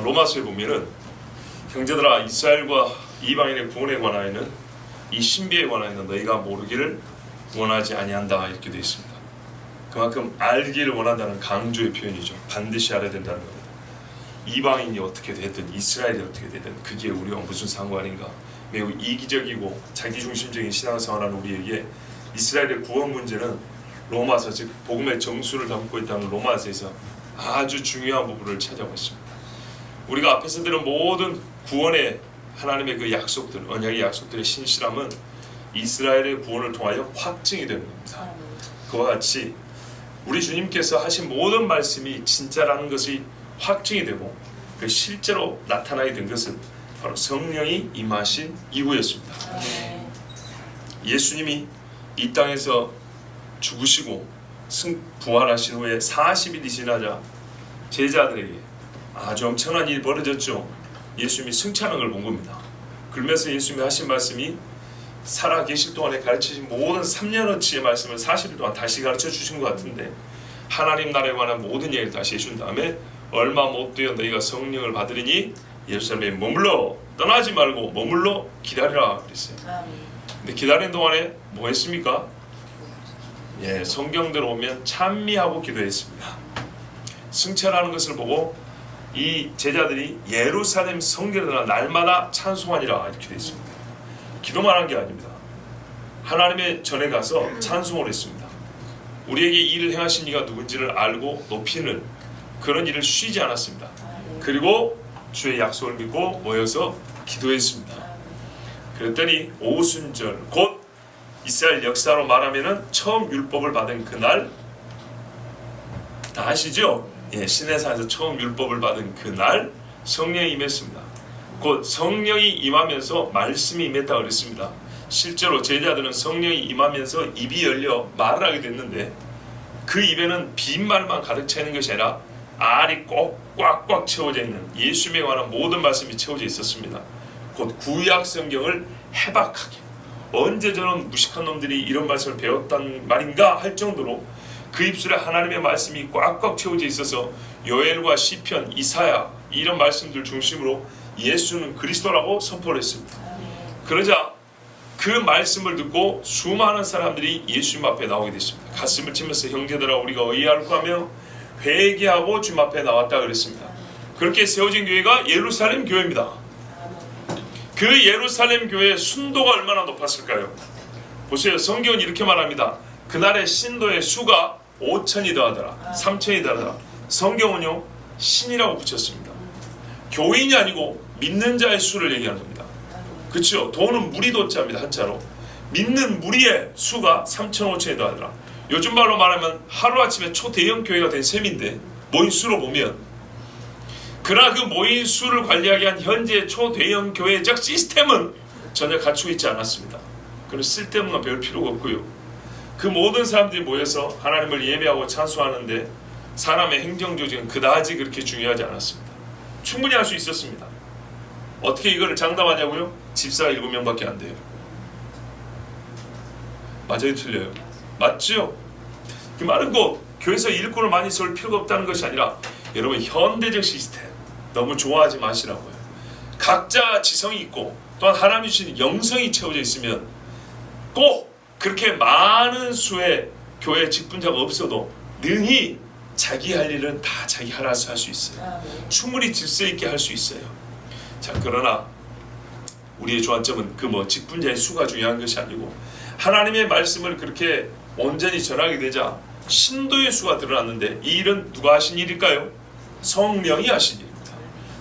로마서에 보면은 형제들아 이스라엘과 이방인의 구원에 관하여는 이 신비에 관하여는 너희가 모르기를 원하지 아니한다 이렇게 되어 있습니다. 그만큼 알기를 원한다는 강조의 표현이죠. 반드시 알아야 된다는 겁니다. 이방인이 어떻게 되든 이스라엘이 어떻게 되든 그게 우리와 무슨 상관인가. 매우 이기적이고 자기중심적인 신앙생활하는 우리에게 이스라엘의 구원 문제는 로마서 즉 복음의 정수를 담고 있다는 로마서에서 아주 중요한 부분을 찾아고 있습니다. 우리가 앞에서 들은 모든 구원의 하나님의 그 약속들, 언약의 약속들의 신실함은 이스라엘의 구원을 통하여 확증이 되는 겁니다. 그와 같이 우리 주님께서 하신 모든 말씀이 진짜라는 것이 확증이 되고 그 실제로 나타나게 된 것은 바로 성령이 임하신 이후였습니다. 예수님이 이 땅에서 죽으시고 부활하신 후에 40일이 지나자 제자들에게 아주 엄청난 일이 벌어졌죠. 예수님이 승천하는 걸 본 겁니다. 그러면서 예수님이 하신 말씀이 살아 계실 동안에 가르치신 모든 3년어치의 말씀을 40일 동안 다시 가르쳐 주신 것 같은데 하나님 나라에 관한 모든 얘기를 다시 해준 다음에 얼마 못 되어 너희가 성령을 받으리니 예루살렘에 머물러 떠나지 말고 머물러 기다리라 그랬어요. 근데 기다리는 동안에 뭐 했습니까? 성경대로 오면 찬미하고 기도했습니다. 승천하는 것을 보고 이 제자들이 예루살렘 성전에 날마다 찬송하니라 이렇게 되어 있습니다. 기도만 한 게 아닙니다. 하나님의 전에 가서 찬송을 했습니다. 우리에게 이 일을 행하신 이가 누군지를 알고 높이는 그런 일을 쉬지 않았습니다. 그리고 주의 약속을 믿고 모여서 기도했습니다. 그랬더니 오순절 곧 이스라엘 역사로 말하면은 처음 율법을 받은 그날 다 아시죠? 시내산에서 처음 율법을 받은 그날 성령이 임했습니다. 곧 성령이 임하면서 말씀이 임했다고 그랬습니다. 실제로 제자들은 성령이 임하면서 입이 열려 말을 하게 됐는데 그 입에는 빈말만 가득 차 있는 것이 아니라 알이 꼭 꽉꽉 채워져 있는 예수님에 관한 모든 말씀이 채워져 있었습니다. 곧 구약 성경을 해박하게 언제 저런 무식한 놈들이 이런 말씀을 배웠단 말인가 할 정도로 그 입술에 하나님의 말씀이 꽉꽉 채워져 있어서 요엘과 시편, 이사야 이런 말씀들 중심으로 예수는 그리스도라고 선포를 했습니다. 그러자 그 말씀을 듣고 수많은 사람들이 예수님 앞에 나오게 됐습니다. 가슴을 치면서 형제들아 우리가 의아할까 하며 회개하고 주님 앞에 나왔다 그랬습니다. 그렇게 세워진 교회가 예루살렘 교회입니다. 그 예루살렘 교회의 순도가 얼마나 높았을까요? 보세요. 성경은 이렇게 말합니다. 그날의 신도의 수가 5천이 더하더라 3천이 더하더라. 성경은요 신이라고 붙였습니다. 교인이 아니고 믿는 자의 수를 얘기하는 겁니다. 그렇죠? 도는 무리도자입니다. 한자로. 믿는 무리의 수가 3천 5천이 더하더라. 요즘 말로 말하면 하루아침에 초대형 교회가 된 셈인데 모인 수로 보면 그러나 그 모인 수를 관리하게 한 현재의 초대형 교회적 시스템은 전혀 갖추고 있지 않았습니다. 그래서 쓸데없는 건 별 필요가 없고요. 그 모든 사람들이 모여서 하나님을 예배하고 찬송하는데 사람의 행정조직은 그다지 그렇게 중요하지 않았습니다. 충분히 할 수 있었습니다. 어떻게 이거를 장담하냐고요? 집사가 7명밖에 안 돼요. 맞아요? 틀려요? 맞죠? 그 말은 꼭 교회에서 일꾼을 많이 쏠 필요가 없다는 것이 아니라 여러분 현대적 시스템 너무 좋아하지 마시라고요. 각자 지성이 있고 또한 하나님이 주신 영성이 채워져 있으면 꼭 그렇게 많은 수의 교회 직분자가 없어도 능히 자기 할 일은 다 자기 알아서 할 수 있어요. 충분히 질서 있게 할 수 있어요. 자, 그러나 우리의 조안점은 그 직분자의 수가 중요한 것이 아니고 하나님의 말씀을 그렇게 온전히 전하게 되자 신도의 수가 드러났는데 이 일은 누가 하신 일일까요? 성령이 하신 일입니다.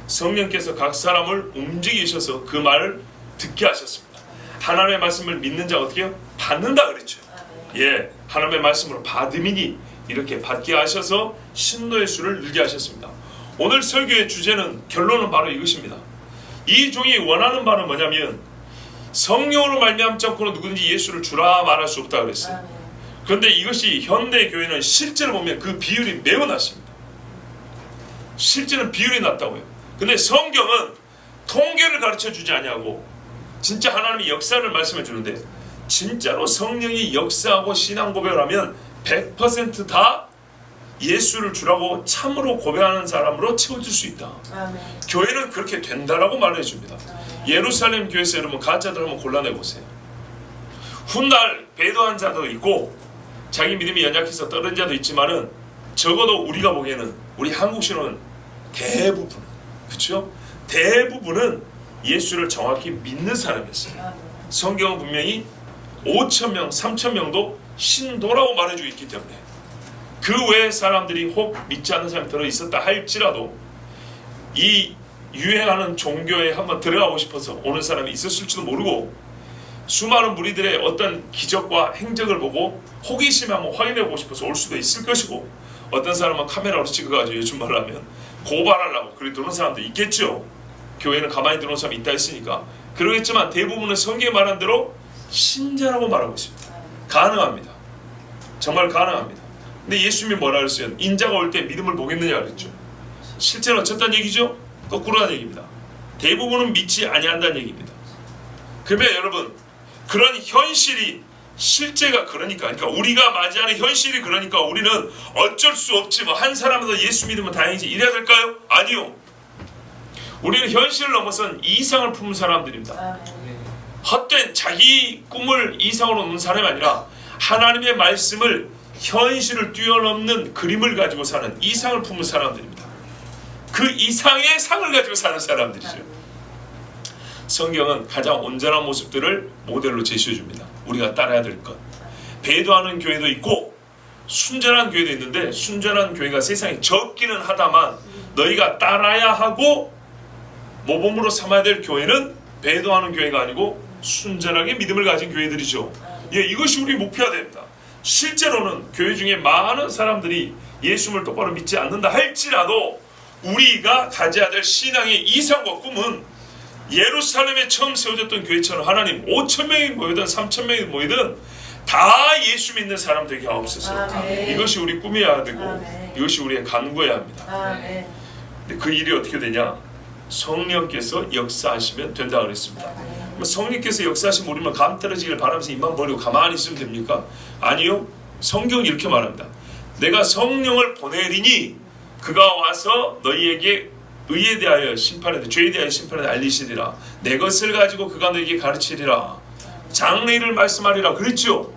성령께서 각 사람을 움직이셔서 그 말을 듣게 하셨습니다. 하나님의 말씀을 믿는 자가 어떻게 해요? 받는다 그랬죠. 하나님의 말씀으로 받음이니 이렇게 받게 하셔서 신도의 수를 늘게 하셨습니다. 오늘 설교의 주제는 결론은 바로 이것입니다. 이 종이 원하는 바는 뭐냐면 성령으로 말미암지 않고는 누구든지 예수를 주라 말할 수 없다 그랬어요. 그런데 이것이 현대 교회는 실제로 보면 그 비율이 매우 낮습니다. 실제는 비율이 낮다고요. 근데 성경은 통계를 가르쳐 주지 아니하고 진짜 하나님의 역사를 말씀해 주는데 진짜로 성령이 역사하고 신앙 고백을 하면 100% 다 예수를 주라고 참으로 고백하는 사람으로 채워질 수 있다. 아멘. 교회는 그렇게 된다라고 말해줍니다. 예루살렘 교회에서 여러분 가짜들 한번 골라내보세요. 훗날 배도한 자도 있고 자기 믿음이 연약해서 떨어진 자도 있지만은 적어도 우리가 보기에는 우리 한국 신호는 대부분, 그렇죠? 대부분은 예수를 정확히 믿는 사람이었어요. 아멘. 성경은 분명히 5,000명, 3,000명도 신도라고 말해주고 있기 때문에 그 외의 사람들이 혹 믿지 않는 사람이 들어있었다 할지라도 이 유행하는 종교에 한번 들어가고 싶어서 오는 사람이 있었을지도 모르고 수많은 무리들의 어떤 기적과 행적을 보고 호기심에 한번 확인해보고 싶어서 올 수도 있을 것이고 어떤 사람은 카메라로 찍어가지고 요즘 말로 하면 고발하려고 그렇게 들어오는 사람도 있겠죠. 교회는 가만히 들어오는 사람이 있다 했으니까 그러겠지만 대부분은 성경에 말한 대로 신자라고 말하고 있습니다. 가능합니다. 정말 가능합니다. 근데 예수님이 뭐라 그랬어요? 인자가 올 때 믿음을 보겠느냐 그랬죠. 실제로 어쨌다는 얘기죠? 거꾸로라는 얘기입니다. 대부분은 믿지 아니한다는 얘기입니다. 그러면 여러분 그런 현실이 실제가 그러니까 우리가 맞이하는 현실이 그러니까 우리는 어쩔 수 없지 뭐 한 사람도 예수 믿으면 다행이지 이래야 될까요? 아니요. 우리는 현실을 넘어선 이상을 품은 사람들입니다. 아멘. 헛된 자기 꿈을 이상으로 놓는 사람이 아니라 하나님의 말씀을 현실을 뛰어넘는 그림을 가지고 사는 이상을 품은 사람들입니다. 그 이상의 상을 가지고 사는 사람들이죠. 성경은 가장 온전한 모습들을 모델로 제시해줍니다. 우리가 따라야 될 것. 배도하는 교회도 있고 순전한 교회도 있는데 순전한 교회가 세상에 적기는 하다만 너희가 따라야 하고 모범으로 삼아야 될 교회는 배도하는 교회가 아니고 순전하게 믿음을 가진 교회들이죠. 이것이 우리 목표가 됩니다. 실제로는 교회 중에 많은 사람들이 예수를 똑바로 믿지 않는다 할지라도 우리가 가져야 될 신앙의 이상과 꿈은 예루살렘에 처음 세워졌던 교회처럼 하나님 5,000명이 모이든 3,000명이 모이든 다 예수 믿는 사람 되게 하옵소서. 아멘. 이것이 우리 꿈이어야 되고 아멘. 이것이 우리의 간구여야 합니다. 아멘. 근데 그 일이 어떻게 되냐? 성령께서 역사하시면 된다 그랬습니다. 성령께서 역사하시면 우리만 감 떨어지길 바라면서 입만 벌리고 가만히 있으면 됩니까? 아니요. 성경이 이렇게 말합니다. 내가 성령을 보내리니 그가 와서 너희에게 의에 대하여 심판에 죄에 대하여 심판에 알리시리라. 내 것을 가지고 그가 너희에게 가르치리라. 장래일을 말씀하리라 그랬죠.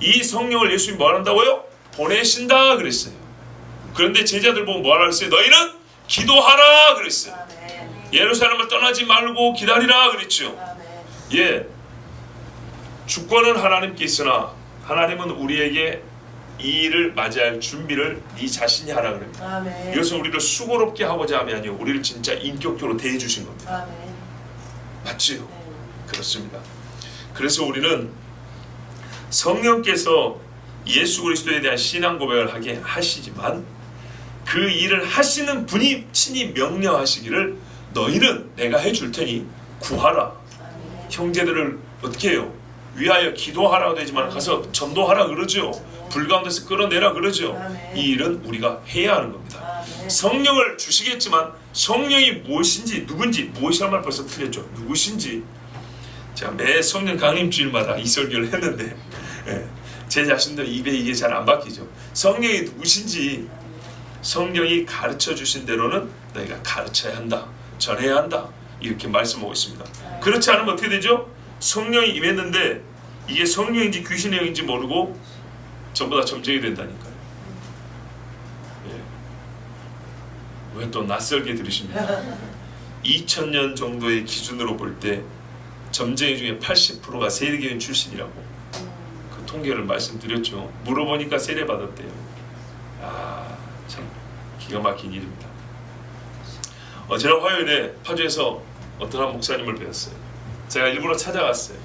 이 성령을 예수님이 뭐 한다고요? 보내신다 그랬어요. 그런데 제자들 보고 뭐라 그랬어요? 너희는 기도하라 그랬어요. 아멘. 예루살렘을 떠나지 말고 기다리라 그랬죠. 아멘. 예, 주권은 하나님께 있으나 하나님은 우리에게 이 일을 맞이할 준비를 네 자신이 하라 그럽니다. 아멘. 이것은 우리를 수고롭게 하고자 함이 아니요 우리를 진짜 인격적으로 대해 주신 겁니다. 아멘. 맞지요? 네. 그렇습니다. 그래서 우리는 성령께서 예수 그리스도에 대한 신앙 고백을 하게 하시지만 그 일을 하시는 분이 친히 명령하시기를 너희는 내가 해줄 테니 구하라. 아멘. 형제들을 어떻게 해요? 위하여 기도하라고 되지만 가서 전도하라 그러죠. 불 가운데서 끌어내라 그러죠. 아멘. 이 일은 우리가 해야 하는 겁니다. 아멘. 성령을 주시겠지만 성령이 무엇인지 누군지 무엇이란 말 벌써 틀렸죠. 누구신지 제가 매 성령 강림 주일마다 이 설교를 했는데 제 자신도 입에 이게 잘 안 바뀌죠. 성령이 누구신지 성령이 가르쳐 주신 대로는 너희가 가르쳐야 한다. 전해야 한다. 이렇게 말씀하고 있습니다. 그렇지 않으면 어떻게 되죠? 성령이 임했는데 이게 성령인지 귀신의 영인지 모르고 전부 다 점쟁이 된다니까요. 왜 또 낯설게 들으십니까? 2000년 정도의 기준으로 볼 때 점쟁이 중에 80%가 세례교인 출신이라고 그 통계를 말씀드렸죠. 물어보니까 세례 받았대요. 참 기가 막힌 일입니다. 지난 화요일에 파주에서 어떤 한 목사님을 뵈었어요. 제가 일부러 찾아갔어요.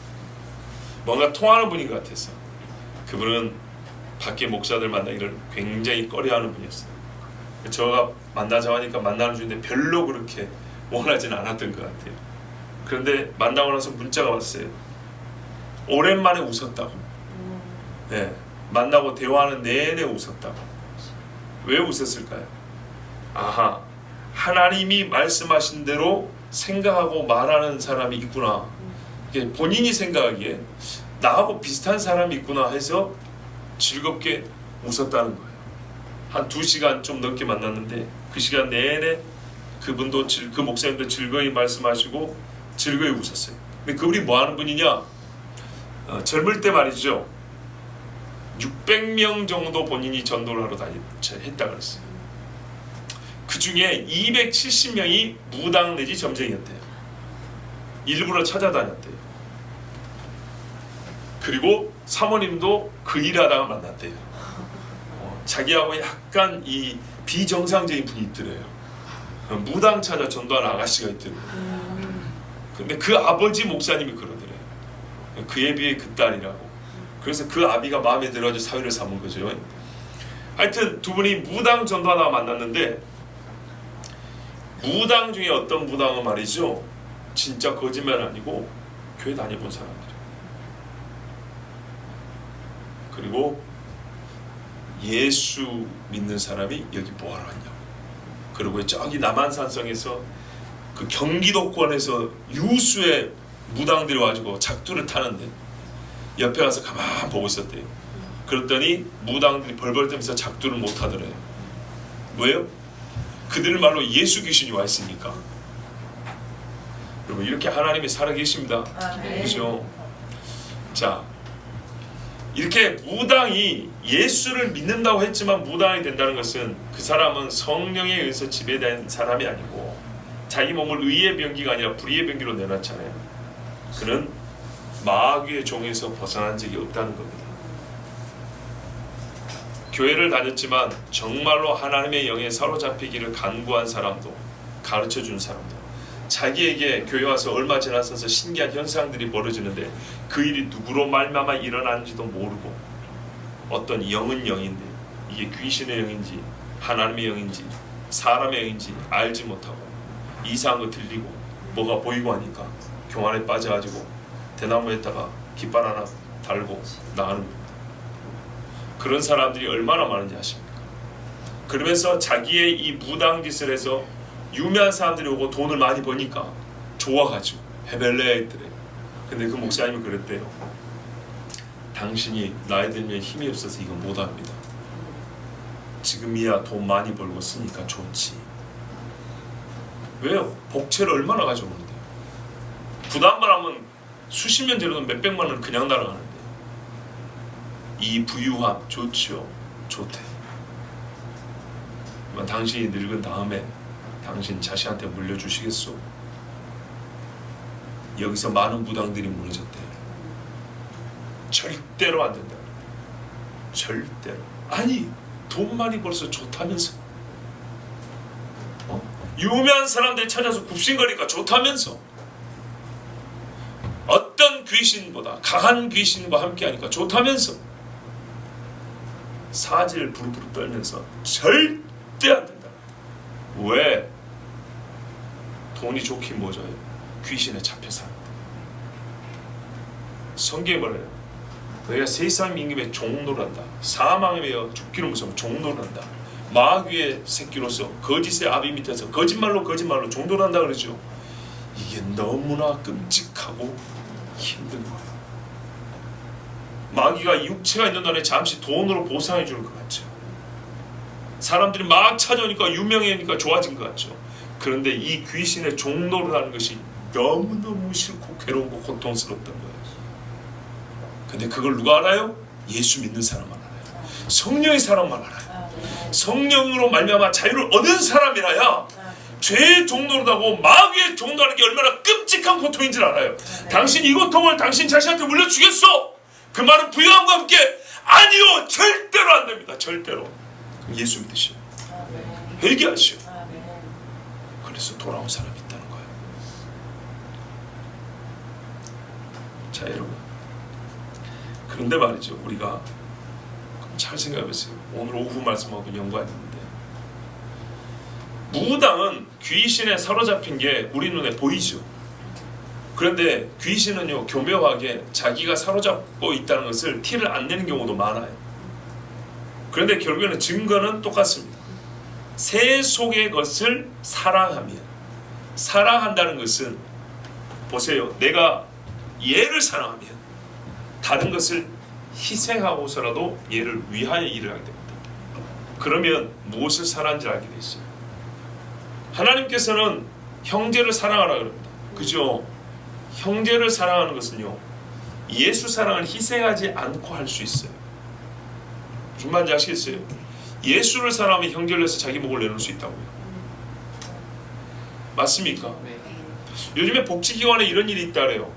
뭔가 통하는 분인 것 같아서. 그분은 밖에 목사들 만나기를 굉장히 꺼려하는 분이었어요. 저가 만나자고 하니까 만나는 중인데 별로 그렇게 원하진 않았던 것 같아요. 그런데 만나고 나서 문자가 왔어요. 오랜만에 웃었다고. 네, 만나고 대화하는 내내 웃었다고. 왜 웃었을까요? 아하, 하나님이 말씀하신 대로 생각하고 말하는 사람이 있구나. 본인이 생각하기에 나하고 비슷한 사람이 있구나 해서 즐겁게 웃었다는 거예요. 한 2시간 좀 넘게 만났는데 그 시간 내내 그분도 그 목사님도 즐거이 말씀하시고 즐거이 웃었어요. 근데 그분이 뭐 하는 분이냐? 젊을 때 말이죠. 600명 정도 본인이 전도를 하러 했다 그랬어요. 그 중에 270명이 무당 내지 점쟁이였대요. 일부러 찾아다녔대요. 그리고 사모님도 그 일하다가 만났대요. 자기하고 약간 이 비정상적인 분이 있더래요. 무당 찾아 전도하는 아가씨가 있더래요. 근데 그 아버지 목사님이 그러더래요. 그에 비해 그 딸이라고. 그래서 그 아비가 마음에 들어가지고 사위를 삼은 거죠. 하여튼 두 분이 무당 전도하다가 만났는데, 무당 중에 어떤 무당은 말이죠, 진짜 거짓말 아니고 교회 다녀본 사람들이에요. 그리고 예수 믿는 사람이 여기 뭐하러 왔냐고. 그리고 저기 남한산성에서 그 경기도권에서 유수의 무당들이 와가지고 작두를 타는데 옆에 가서 가만 보고 있었대요. 그랬더니 무당들이 벌벌 떨면서 작두를 못 하더래요. 왜요? 그들 말로 예수 귀신이 와 있으니까. 여러분, 이렇게 하나님이 살아계십니다. 그렇죠? 자, 이렇게 무당이 예수를 믿는다고 했지만 무당이 된다는 것은 그 사람은 성령에 의해서 지배된 사람이 아니고 자기 몸을 의의 병기가 아니라 불의의 병기로 내놨잖아요. 그는 마귀의 종에서 벗어난 적이 없다는 겁니다. 교회를 다녔지만 정말로 하나님의 영에 사로잡히기를 간구한 사람도, 가르쳐준 사람도, 자기에게 교회 와서 얼마 지나서서 신기한 현상들이 벌어지는데 그 일이 누구로 말미암아 일어나는지도 모르고, 어떤 영은 영인데 이게 귀신의 영인지 하나님의 영인지 사람의 영인지 알지 못하고 이상한 거 들리고 뭐가 보이고 하니까 교만에 빠져가지고 대나무에다가 깃발 하나 달고 나가는 겁니다. 그런 사람들이 얼마나 많은지 아십니까? 그러면서 자기의 이 무당짓을 해서 유명한 사람들이 오고 돈을 많이 버니까 좋아가지고 헤벨레 있더래요. 근데 그 목사님이 그랬대요. 당신이 나이 들면 힘이 없어서 이거 못합니다. 지금이야 돈 많이 벌고 쓰니까 좋지. 왜요? 복채를 얼마나 가져오는데. 부담만 하면 수십 년 전에도 몇백만 원 그냥 날아가는데. 이 부유함 좋지요. 좋대. 당신이 늙은 다음에 당신 자신한테 물려주시겠소? 여기서 많은 무당들이 무너졌대요. 절대로 안 된다. 절대로. 아니, 돈 많이 벌어서 좋다면서. 유명한 사람들이 찾아서 굽신거리니까 좋다면서. 어떤 귀신보다 강한 귀신과 함께하니까 좋다면서. 사지를 부르부르 떨면서 절대 안 된다. 왜? 돈이 좋긴 뭐죠? 귀신에 잡혀 사는데. 성경에 뭐래요? 너희가 세상 임금의 종노란다. 사망에 매여 죽기로 무서워 종노란다. 마귀의 새끼로서 거짓의 아비 밑에서 거짓말로 종노란다 그러죠. 이게 너무나 끔찍하고 힘든 거예요. 마귀가 육체가 있는 날에 잠시 돈으로 보상해 주는 것 같죠. 사람들이 막 찾아오니까 유명해지니까 좋아진 것 같죠. 그런데 이 귀신의 종노를 하는 것이 너무너무 싫고 괴로우고 고통스럽던 거예요. 근데 그걸 누가 알아요? 예수 믿는 사람만 알아요. 성령의 사람만 알아요. 성령으로 말미암아 자유를 얻은 사람이라야 죄의 종노릇하고 마귀의 종노하는 게 얼마나 끔찍한 고통인 줄 알아요. 당신 이 고통을 당신 자신한테 물려주겠어? 그 말은 부유함과 함께 아니요, 절대로 안 됩니다. 절대로. 그럼 예수 믿으시오. 회개하시오. 그래서 돌아온 사람이 있다는 거예요. 자, 여러분, 그런데 말이죠, 우리가 잘 생각해보세요. 오늘 오후 말씀하고 연관이 있는데, 무당은 귀신에 사로잡힌 게 우리 눈에 보이죠. 그런데 귀신은요, 교묘하게 자기가 사로잡고 있다는 것을 티를 안 내는 경우도 많아요. 그런데 결국에는 증거는 똑같습니다. 새 속의 것을 사랑하면, 사랑한다는 것은 보세요, 내가 얘를 사랑하면 다른 것을 희생하고서라도 얘를 위하여 일을 하게 됩니다. 그러면 무엇을 사랑하는지 알게 돼 있어요. 하나님께서는 형제를 사랑하라 그럽니다. 그죠? 형제를 사랑하는 것은요, 예수 사랑을 희생하지 않고 할 수 있어요. 무슨 말인지 아시겠어요? 예수를 사랑하면 형제를 위해서 자기 목을 내놓을 수 있다고요. 맞습니까? 요즘에 복지기관에 이런 일이 있다래요.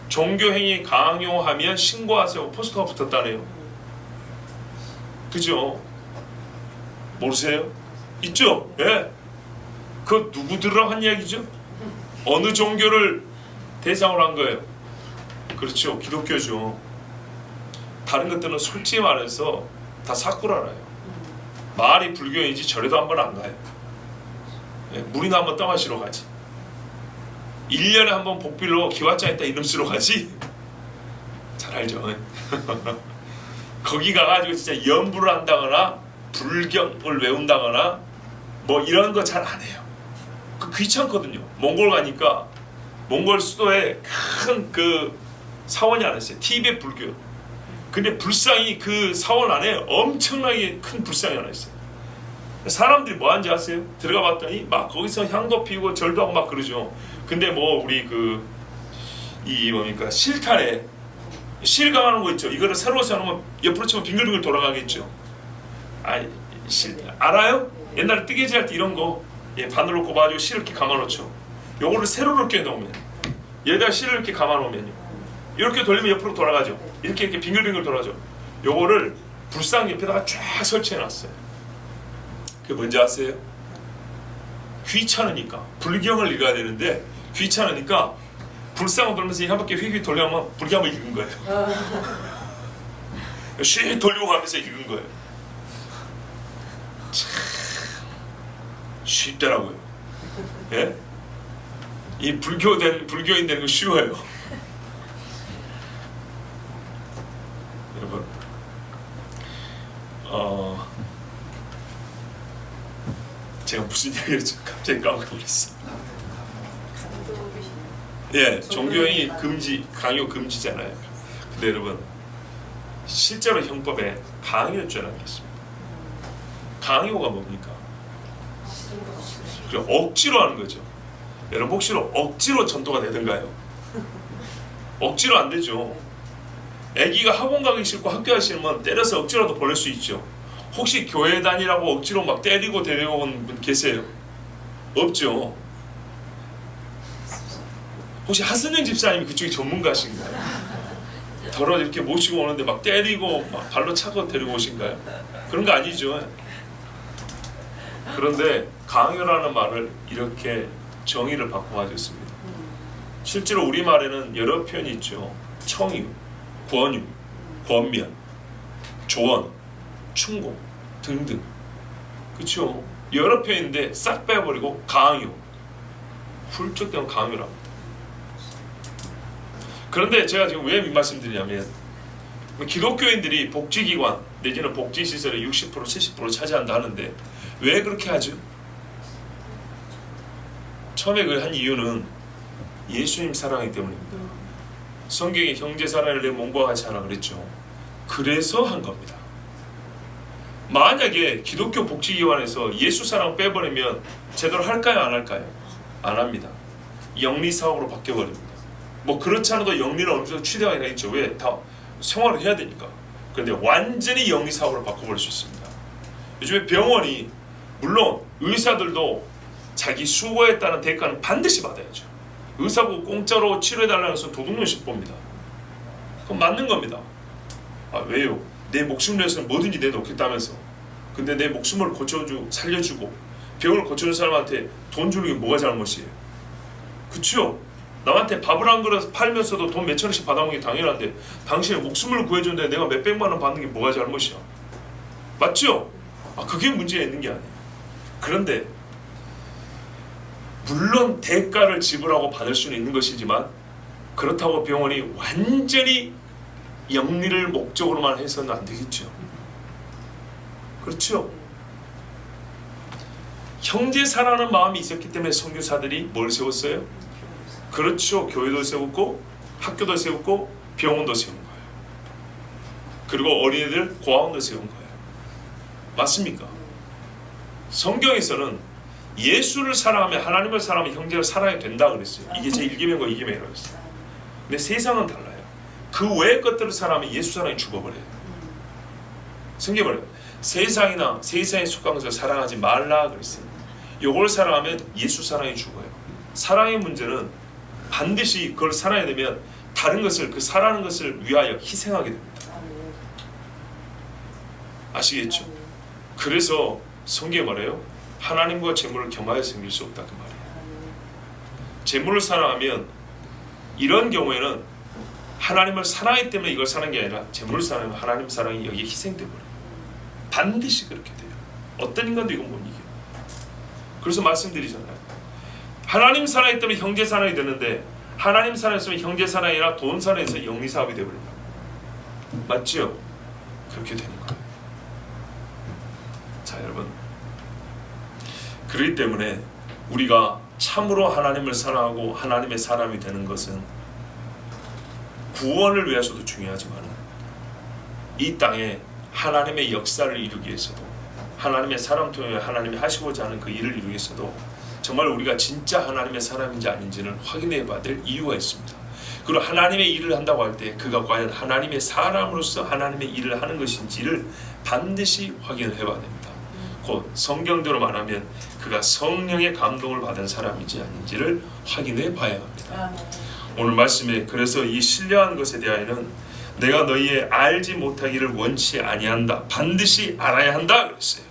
종교행위 강요하면 신고하세요 포스터가 붙었다네요. 그죠? 모르세요? 있죠? 예. 그 누구들이랑 한 이야기죠? 어느 종교를 대상으로 한 거예요? 그렇죠. 기독교죠. 다른 것들은 솔직히 말해서 다 사쿠라라요. 말이 불교인지 절에도 한 번 안 가요. 예, 물이나 한번 떠마시러 가지. 1년에 한 번 복빌로 기와자 있다 이름 쓰러 가지. 잘 알죠? 거기 가가지고 진짜 연부를 한다거나 불경을 외운다거나 뭐 이런 거 잘 안 해요. 귀찮거든요. 몽골 가니까 몽골 수도에 큰 그 사원이 하나 있어요. 티베트 불교. 근데 불상이 그 사원 안에 엄청나게 큰 불상이 하나 있어요. 사람들이 뭐 하는지 아세요? 들어가 봤더니 막 거기서 향도 피우고 절도 하고 막 그러죠. 근데 뭐 우리 이 뭡니까 실탄에 실 강하는 거 있죠. 이거를 새로 세우면 옆으로 치면 빙글빙글 돌아가겠죠. 알아요? 옛날에 뜨개질 할 때 이런 거 바늘로 꼽아가지고 실을 이렇게 감아놓죠. 요거를 세로로 이렇게 놓으면 얘가 실을 이렇게 감아놓으면요 이렇게 돌리면 옆으로 돌아가죠. 이렇게 빙글빙글 돌아가죠. 요거를 불상 옆에다가 쫙 설치해놨어요. 그게 뭔지 아세요? 귀찮으니까 불경을 읽어야 되는데 귀찮으니까 불상을 돌면서 한 바퀴 휙휙 돌려면 불경을 읽은 거예요. 휙 돌리고 가면서 읽은 거예요. 참 쉽더라고요. 예? 이 불교인 되는 거 쉬워요. 여러분, 제가 무슨 이야기를 갑자기 까먹어버렸어. 예, 종교행위 강요 금지잖아요. 근데 여러분, 실제로 형법에 강요죄라는 게 있습니다. 강요가 뭡니까? 억지로 하는 거죠. 여러분 혹시 억지로 전도가 되던가요? 억지로 안 되죠. 아기가 학원 가기 싫고 학교 가기 싫으면 때려서 억지로도 보낼 수 있죠. 혹시 교회 다니라고 억지로 막 때리고 데려온 분 계세요? 없죠. 혹시 하선영 집사님이 그쪽이 전문가신가요? 더러 이렇게 모시고 오는데 막 때리고 막 발로 차고 데리고 오신가요? 그런 거 아니죠. 그런데 강요라는 말을 이렇게 정의를 바꿔가졌습니다. 실제로 우리말에는 여러 표현이 있죠. 청유, 권유, 권면, 조언, 충고 등등. 그렇죠? 여러 표현인데 싹 빼버리고 강요, 훌쩍 되면 강요라고. 그런데 제가 지금 왜 이 말씀드리냐면 기독교인들이 복지기관 내지는 복지시설의 60% 70% 차지한다 하는데 왜 그렇게 하죠? 처음에 그 한 이유는 예수님 사랑이기 때문입니다. 성경에 형제 사랑을 내 몸과 같이 하라 그랬죠. 그래서 한 겁니다. 만약에 기독교 복지기관에서 예수 사랑 빼버리면 제대로 할까요? 안 할까요? 안 합니다. 영리사업으로 바뀌어버립니다. 뭐 그렇지 않아도 영리는 어느 정도 취대가 있죠. 왜? 다 생활을 해야 되니까. 그런데 완전히 영리사업으로 바꿔버릴 수 있습니다. 요즘에 병원이 물론 의사들도 자기 수고했다는 대가는 반드시 받아야죠. 의사고 공짜로 치료해달라는 것은 도둑놈식 봅니다. 그건 맞는 겁니다. 왜요? 내 목숨을 위해서는 뭐든지 내놓겠다면서. 근데 내 목숨을 고쳐주고 살려주고 병을 고쳐준 사람한테 돈 주는 게 뭐가 잘못이에요? 그쵸? 남한테 밥을 한 그릇 팔면서도 돈 몇천 원씩 받아먹는 게 당연한데 당신의 목숨을 구해줬는데 내가 몇백만 원 받는 게 뭐가 잘못이야? 맞죠? 그게 문제가 있는 게 아니에요. 그런데 물론 대가를 지불하고 받을 수는 있는 것이지만 그렇다고 병원이 완전히 영리를 목적으로만 해서는 안 되겠죠. 그렇죠? 형제 사랑하는 마음이 있었기 때문에 선교사들이 뭘 세웠어요? 그렇죠. 교회도 세웠고 학교도 세웠고 병원도 세운 거예요. 그리고 어린이들 고아원도 세운 거예요. 맞습니까? 성경에서는 예수를 사랑하면 하나님을 사랑하면 형제를 사랑해야 된다 그랬어요. 이게 제 1계명과 2계명이라고 했어요. 근데 세상은 달라요. 그 외의 것들을 사랑하면 예수 사랑이 죽어버려요. 성경을 세상이나 세상에 속한 것을 사랑하지 말라 그랬어요. 요걸 사랑하면 예수 사랑이 죽어요. 사랑의 문제는 반드시 그걸 사랑해야 되면 다른 것을 그 사랑하는 것을 위하여 희생하게 됩니다. 아시겠죠? 그래서 성경에 말해요. 하나님과 재물을 겸하여 섬길 수 없다 그 말이에요. 재물을 사랑하면 이런 경우에는 하나님을 사랑하기 때문에 이걸 사는 게 아니라 재물을 사랑하면 하나님 사랑이 여기에 희생돼 버려요. 반드시 그렇게 돼요. 어떤 인간도 이건 못 이겨요. 그래서 말씀드리잖아요. 하나님 사랑하기 때문에 형제 사랑이 되는데 하나님 사랑했으면 형제 사랑이 아니라 돈 사랑에서 영리 사업이 되어버린다. 맞죠? 그렇게 되는 거예요. 자 여러분, 그렇기 때문에 우리가 참으로 하나님을 사랑하고 하나님의 사람이 되는 것은 구원을 위해서도 중요하지만 이 땅에 하나님의 역사를 이루기 위해서도 하나님의 사람 통해 하나님이 하시고자 하는 그 일을 이루기 위해서도 정말 우리가 진짜 하나님의 사람인지 아닌지는 확인해 봐야 될 이유가 있습니다. 그리고 하나님의 일을 한다고 할 때 그가 과연 하나님의 사람으로서 하나님의 일을 하는 것인지를 반드시 확인을 해봐야 됩니다. 곧 성경대로 말하면 그가 성령의 감동을 받은 사람인지 아닌지를 확인해 봐야 합니다. 오늘 말씀에 그래서 이 신령한 것에 대하여는 내가 너희의 알지 못하기를 원치 아니한다. 반드시 알아야 한다 그랬어요.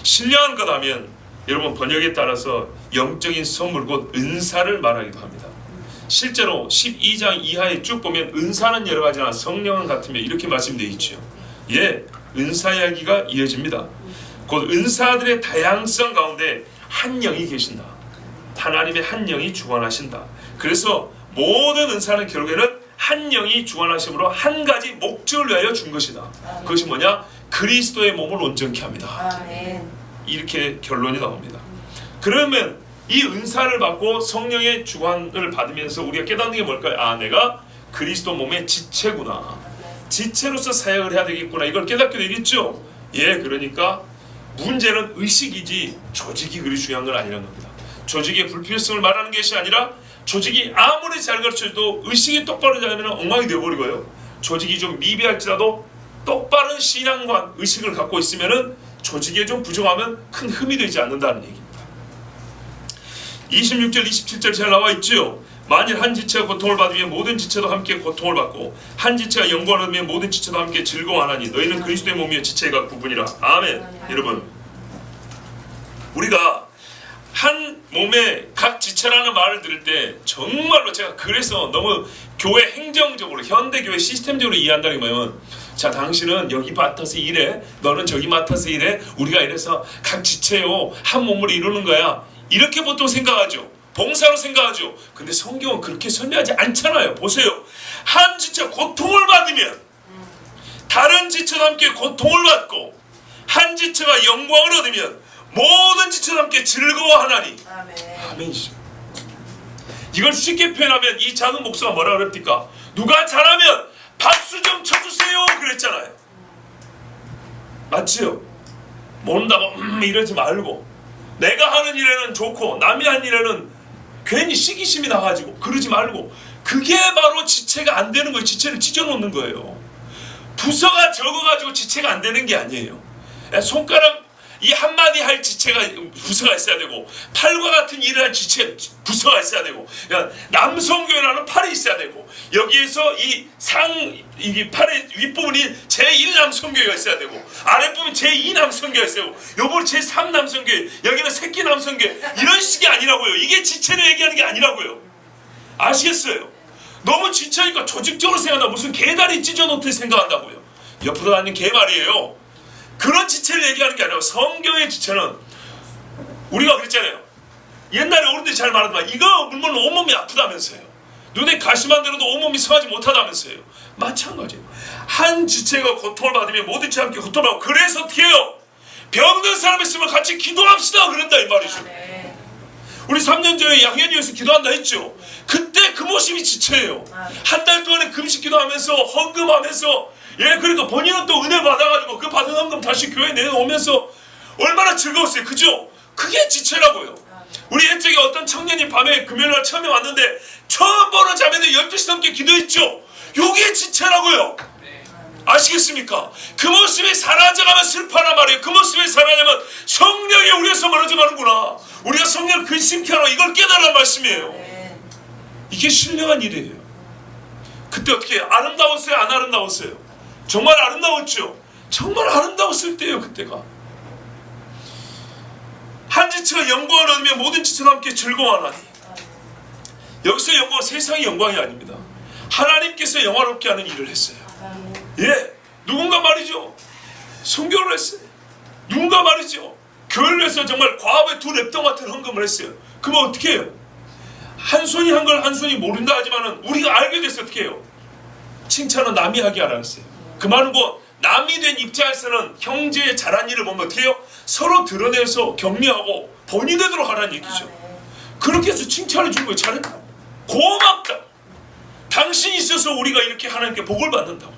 신령한 것 하면 여러분 번역에 따라서 영적인 선물 곧 은사를 말하기도 합니다. 실제로 12장 이하에 쭉 보면 은사는 여러 가지나 성령은 같으며 이렇게 말씀되어 있죠. 예, 은사 이야기가 이어집니다. 곧 은사들의 다양성 가운데 한 영이 계신다. 하나님의 한 영이 주관하신다. 그래서 모든 은사는 결국에는 한 영이 주관하심으로 한 가지 목적을 위하여 준 것이다. 그것이 뭐냐? 그리스도의 몸을 온전케 합니다. 이렇게 결론이 나옵니다. 그러면 이 은사를 받고 성령의 주관을 받으면서 우리가 깨닫는 게 뭘까요? 아, 내가 그리스도 몸의 지체구나. 지체로서 사역을 해야 되겠구나. 이걸 깨닫게 되겠죠? 예, 그러니까 문제는 의식이지 조직이 그리 중요한 건 아니라는 겁니다. 조직의 불필요성을 말하는 것이 아니라 조직이 아무리 잘 가르쳐도 의식이 똑바로 되면 엉망이 되어버리고요. 조직이 좀 미비할지라도 똑바른 신앙관, 의식을 갖고 있으면 조직에 좀 부정하면 큰 흠이 되지 않는다는 얘기입니다. 26절 27절 잘 나와 있죠. 만일 한 지체가 고통을 받으면 모든 지체도 함께 고통을 받고 한 지체가 영광을 얻으면 모든 지체도 함께 즐거워하나니 너희는 그리스도의 몸이요 지체가 구분이라. 아멘. 여러분, 우리가 한 몸의 각 지체라는 말을 들을 때 정말로 제가 그래서 너무 교회 행정적으로 현대교회 시스템적으로 이해한다는 게 뭐냐면, 자, 당신은 여기 맡아서 일해, 너는 저기 맡아서 일해, 우리가 이래서 각 지체요 한 몸을 이루는 거야, 이렇게 보통 생각하죠. 봉사로 생각하죠. 근데 성경은 그렇게 설명하지 않잖아요. 보세요. 한 지체 고통을 받으면 다른 지체와 함께 고통을 받고 한 지체가 영광을 얻으면 모든 지체와 함께 즐거워하나니. 아멘이죠. 이걸 쉽게 표현하면 이 작은 목소가 뭐라 그럽니까? 누가 잘하면 박수 좀 쳐주세요 그랬잖아요. 맞지요? 모른다고 이러지 말고, 내가 하는 일에는 좋고 남이 하는 일에는 괜히 시기심이 나가지고 그러지 말고, 그게 바로 지체가 안 되는 거예요. 지체를 찢어놓는 거예요. 부서가 적어가지고 지체가 안 되는 게 아니에요. 손가락 이 한마디 할 지체가 부서가 있어야 되고, 팔과 같은 일을 할 지체 부서가 있어야 되고, 그러니까 남성교회라는 팔이 있어야 되고, 여기에서 이 팔의 윗부분이 제1 남성교회가 있어야 되고, 아랫부분 제2 남성교회가 있어야 되고, 요번 제3 남성교회, 여기는 새끼 남성교회, 이런 식이 아니라고요. 이게 지체를 얘기하는 게 아니라고요. 아시겠어요? 너무 지체니까 조직적으로 생각한다. 무슨 개다리 찢어놓듯이 생각한다고요. 옆으로 다니는 개 말이에요. 그런 지체를 얘기하는 게 아니라 성경의 지체는 우리가 그랬잖아요. 옛날에 어른들이 잘 말하더만, 이거 물론 온몸이 아프다면서요. 눈에 가시만 들어도 온몸이 성하지 못하다면서요. 마찬가지예요. 한 지체가 고통을 받으면 모든 지체 함께 고통을 받고, 그래서 어떻게 해요? 병든 사람 있으면 같이 기도합시다 그런다 이 말이죠. 우리 3년 전에 양현이어서 기도한다 했죠. 그때 그 모습이 지체예요. 한 달 동안에 금식 기도하면서 헌금하면서, 예, 그러니까 본인은 또 은혜 받아가지고 그 받은 헌금 다시 교회에 내놓으면서 얼마나 즐거웠어요. 그죠? 그게 지체라고요. 우리 옛적에 어떤 청년이 밤에 금요일날 처음에 왔는데 처음 보는 자매들 12시 넘게 기도했죠. 요게 지체라고요. 아시겠습니까? 그 모습이 사라져가면 슬퍼하란 말이에요. 그 모습이 사라지면 성령이 우리에서 멀어져 가는구나. 우리가 성령을 근심케 하라, 이걸 깨달으란 말씀이에요. 이게 신령한 일이에요. 그때 어떻게 해요? 아름다웠어요? 안 아름다웠어요? 정말 아름다웠죠. 정말 아름다웠을 때예요. 그때가 한 지체가 영광을 얻으며 모든 지체가 함께 즐거워하나니, 여기서 영광은 세상의 영광이 아닙니다. 하나님께서 영화롭게 하는 일을 했어요. 예, 누군가 말이죠, 선교를 했어요. 누군가 말이죠, 교회를 해서 정말 과업의 2랩돈 같은 헌금을 했어요. 그러면 어떻게 해요? 한 손이 한 걸 한 손이 모른다 하지만은 우리가 알게 됐어요. 어떻게 해요? 칭찬은 남이 하게 하라 했어요. 그 말은 뭐 남이 된 입장에서는 형제의 잘한 일을 보면 어떻게 해요? 서로 드러내서 격려하고 본이 되도록 하라는 얘기죠. 그렇게 해서 칭찬을 준 거예요. 잘했다, 고맙다, 당신이 있어서 우리가 이렇게 하나님께 복을 받는다고,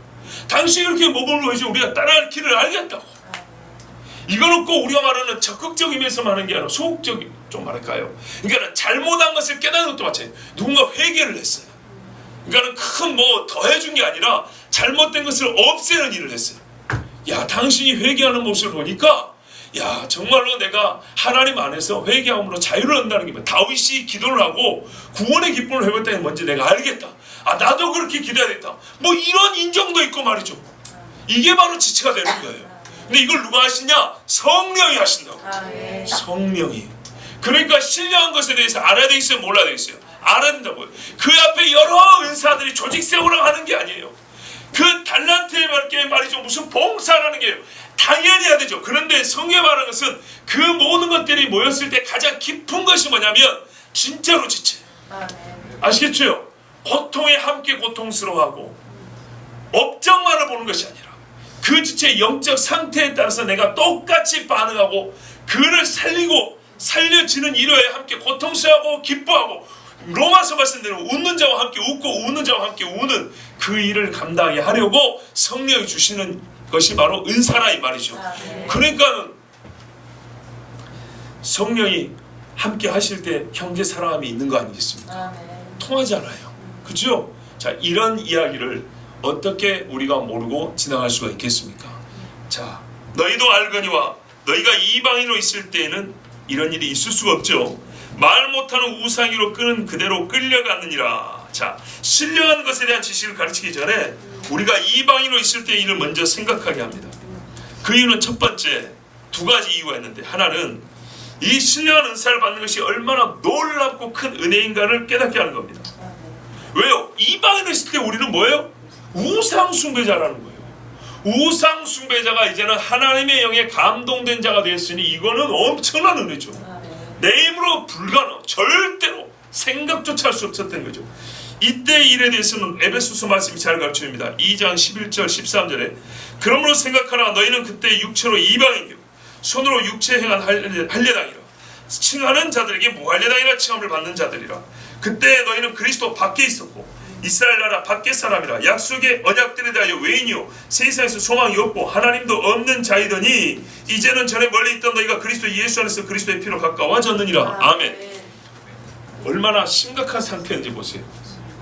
당신이 이렇게 복을 보여주면 우리가 따라갈 길을 알겠다고. 이거는 꼭 우리가 말하는 적극적이면서 하는 게 아니라 소극적인, 좀 말할까요? 그러니까 잘못한 것을 깨닫는 것도 마찬가지예요. 누군가 회개를 했어요. 그러니까 큰 뭐 더해준 게 아니라 잘못된 것을 없애는 일을 했어요. 야, 당신이 회개하는 모습을 보니까, 야, 정말로 내가 하나님 안에서 회개함으로 자유를 얻는다는 게 뭐야. 다윗이 기도를 하고 구원의 기쁨을 회복했다는 게 뭔지 내가 알겠다. 아, 나도 그렇게 기도해야겠다. 뭐 이런 인정도 있고 말이죠. 이게 바로 지체가 되는 거예요. 근데 이걸 누가 하시냐? 성령이 하신다고. 성령이. 그러니까 신령한 것에 대해서 알아야 되겠어요? 몰라야 되겠어요? 알아야 된다고요. 그 앞에 여러 은사들이 조직 세우라고 하는 게 아니에요. 그 달란트에 맞게 말이죠, 무슨 봉사라는 게 당연히 해야 되죠. 그런데 성경에 말하는 것은 그 모든 것들이 모였을 때 가장 깊은 것이 뭐냐면 진짜로 지체. 아시겠죠? 고통에 함께 고통스러워하고 업적만을 보는 것이 아니라 그 지체의 영적 상태에 따라서 내가 똑같이 반응하고 그를 살리고 살려지는 일에 함께 고통스러워하고 기뻐하고, 로마서 말씀대로 웃는 자와 함께 웃고 우는 자와 함께 우는 그 일을 감당하게 하려고 성령이 주시는 것이 바로 은사라 이 말이죠. 그러니까 성령이 함께 하실 때 형제 사랑함이 있는 거 아니겠습니까? 통하잖아요. 그죠? 자, 이런 이야기를 어떻게 우리가 모르고 지나갈 수가 있겠습니까? 자, 너희도 알거니와 너희가 이방인으로 있을 때에는 이런 일이 있을 수가 없죠. 말 못하는 우상이로 끄는 그대로 끌려갔느니라. 자, 신령한 것에 대한 지식을 가르치기 전에 우리가 이방인으로 있을 때의 일을 먼저 생각하게 합니다. 그 이유는 첫 번째 2가지 이유가 있는데, 하나는 이 신령한 은사를 받는 것이 얼마나 놀랍고 큰 은혜인가를 깨닫게 하는 겁니다. 왜요? 이방인으로 있을 때 우리는 뭐예요? 우상 숭배자라는 거예요. 우상 숭배자가 이제는 하나님의 영에 감동된 자가 되었으니 이거는 엄청난 은혜죠. 내 힘으로 불가능, 절대로 생각조차 할 수 없었던 거죠. 이때 일에 대해서는 에베소서 말씀이 잘 가르쳐줍니다. 2장 11절 13절에 그러므로 생각하라, 너희는 그때 육체로 이방인이요 손으로 육체 행한 할례당이라 칭하는 자들에게 무할례당이라 칭함을 받는 자들이라. 그때 너희는 그리스도 밖에 있었고 이스라엘 나라 밖의 사람이라 약속의 언약들에 대하여 외인이요 세상에서 소망이 없고 하나님도 없는 자이더니 이제는 전에 멀리 있던 너희가 그리스도 예수 안에서 그리스도의 피로 가까워졌느니라. 아멘. 얼마나 심각한 상태인지 보세요.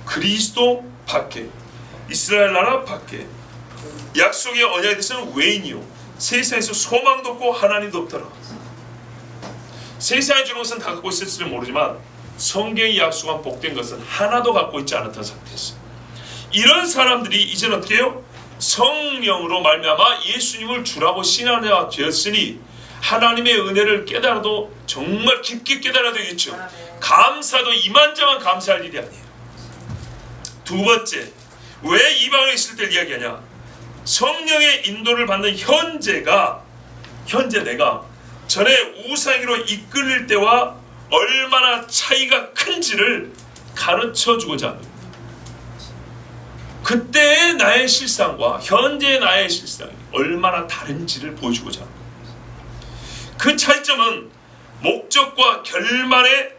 그리스도 밖에, 이스라엘 나라 밖에, 약속의 언약에 대해서는 외인이요 세상에서 소망도 없고 하나님도 없더라. 세상에 주는 것은 다 갖고 있을지는 모르지만 성경이 약속한 복된 것은 하나도 갖고 있지 않았던 상태였어요. 이런 사람들이 이제는 어떻게 해요? 성령으로 말미암아 예수님을 주라고 신앙하게 되었으니 하나님의 은혜를 깨달아도 정말 깊게 깨달아야 되겠죠. 감사도 이만저만 감사할 일이 아니에요. 2번째, 왜 이방에 있을 때 이야기하냐? 성령의 인도를 받는 현재 내가 전에 우상으로 이끌릴 때와 얼마나 차이가 큰지를 가르쳐주고자 합니다. 그때의 나의 실상과 현재의 나의 실상이 얼마나 다른지를 보여주고자 합니다. 그 차이점은 목적과 결말의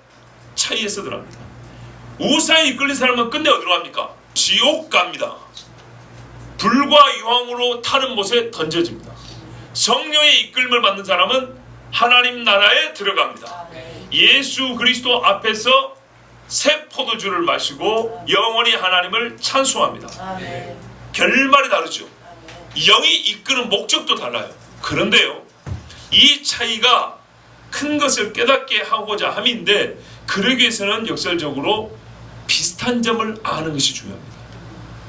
차이에서 들어갑니다. 우상에 이끌린 사람은 끝내 어디로 갑니까? 지옥 갑니다. 불과 유황으로 타는 못에 던져집니다. 성령의 이끌림을 받는 사람은 하나님 나라에 들어갑니다. 예수 그리스도 앞에서 새 포도주를 마시고 영원히 하나님을 찬송합니다. 결말이 다르죠. 영이 이끄는 목적도 달라요. 그런데요, 이 차이가 큰 것을 깨닫게 하고자 함인데, 그러기 위해서는 역설적으로 비슷한 점을 아는 것이 중요합니다.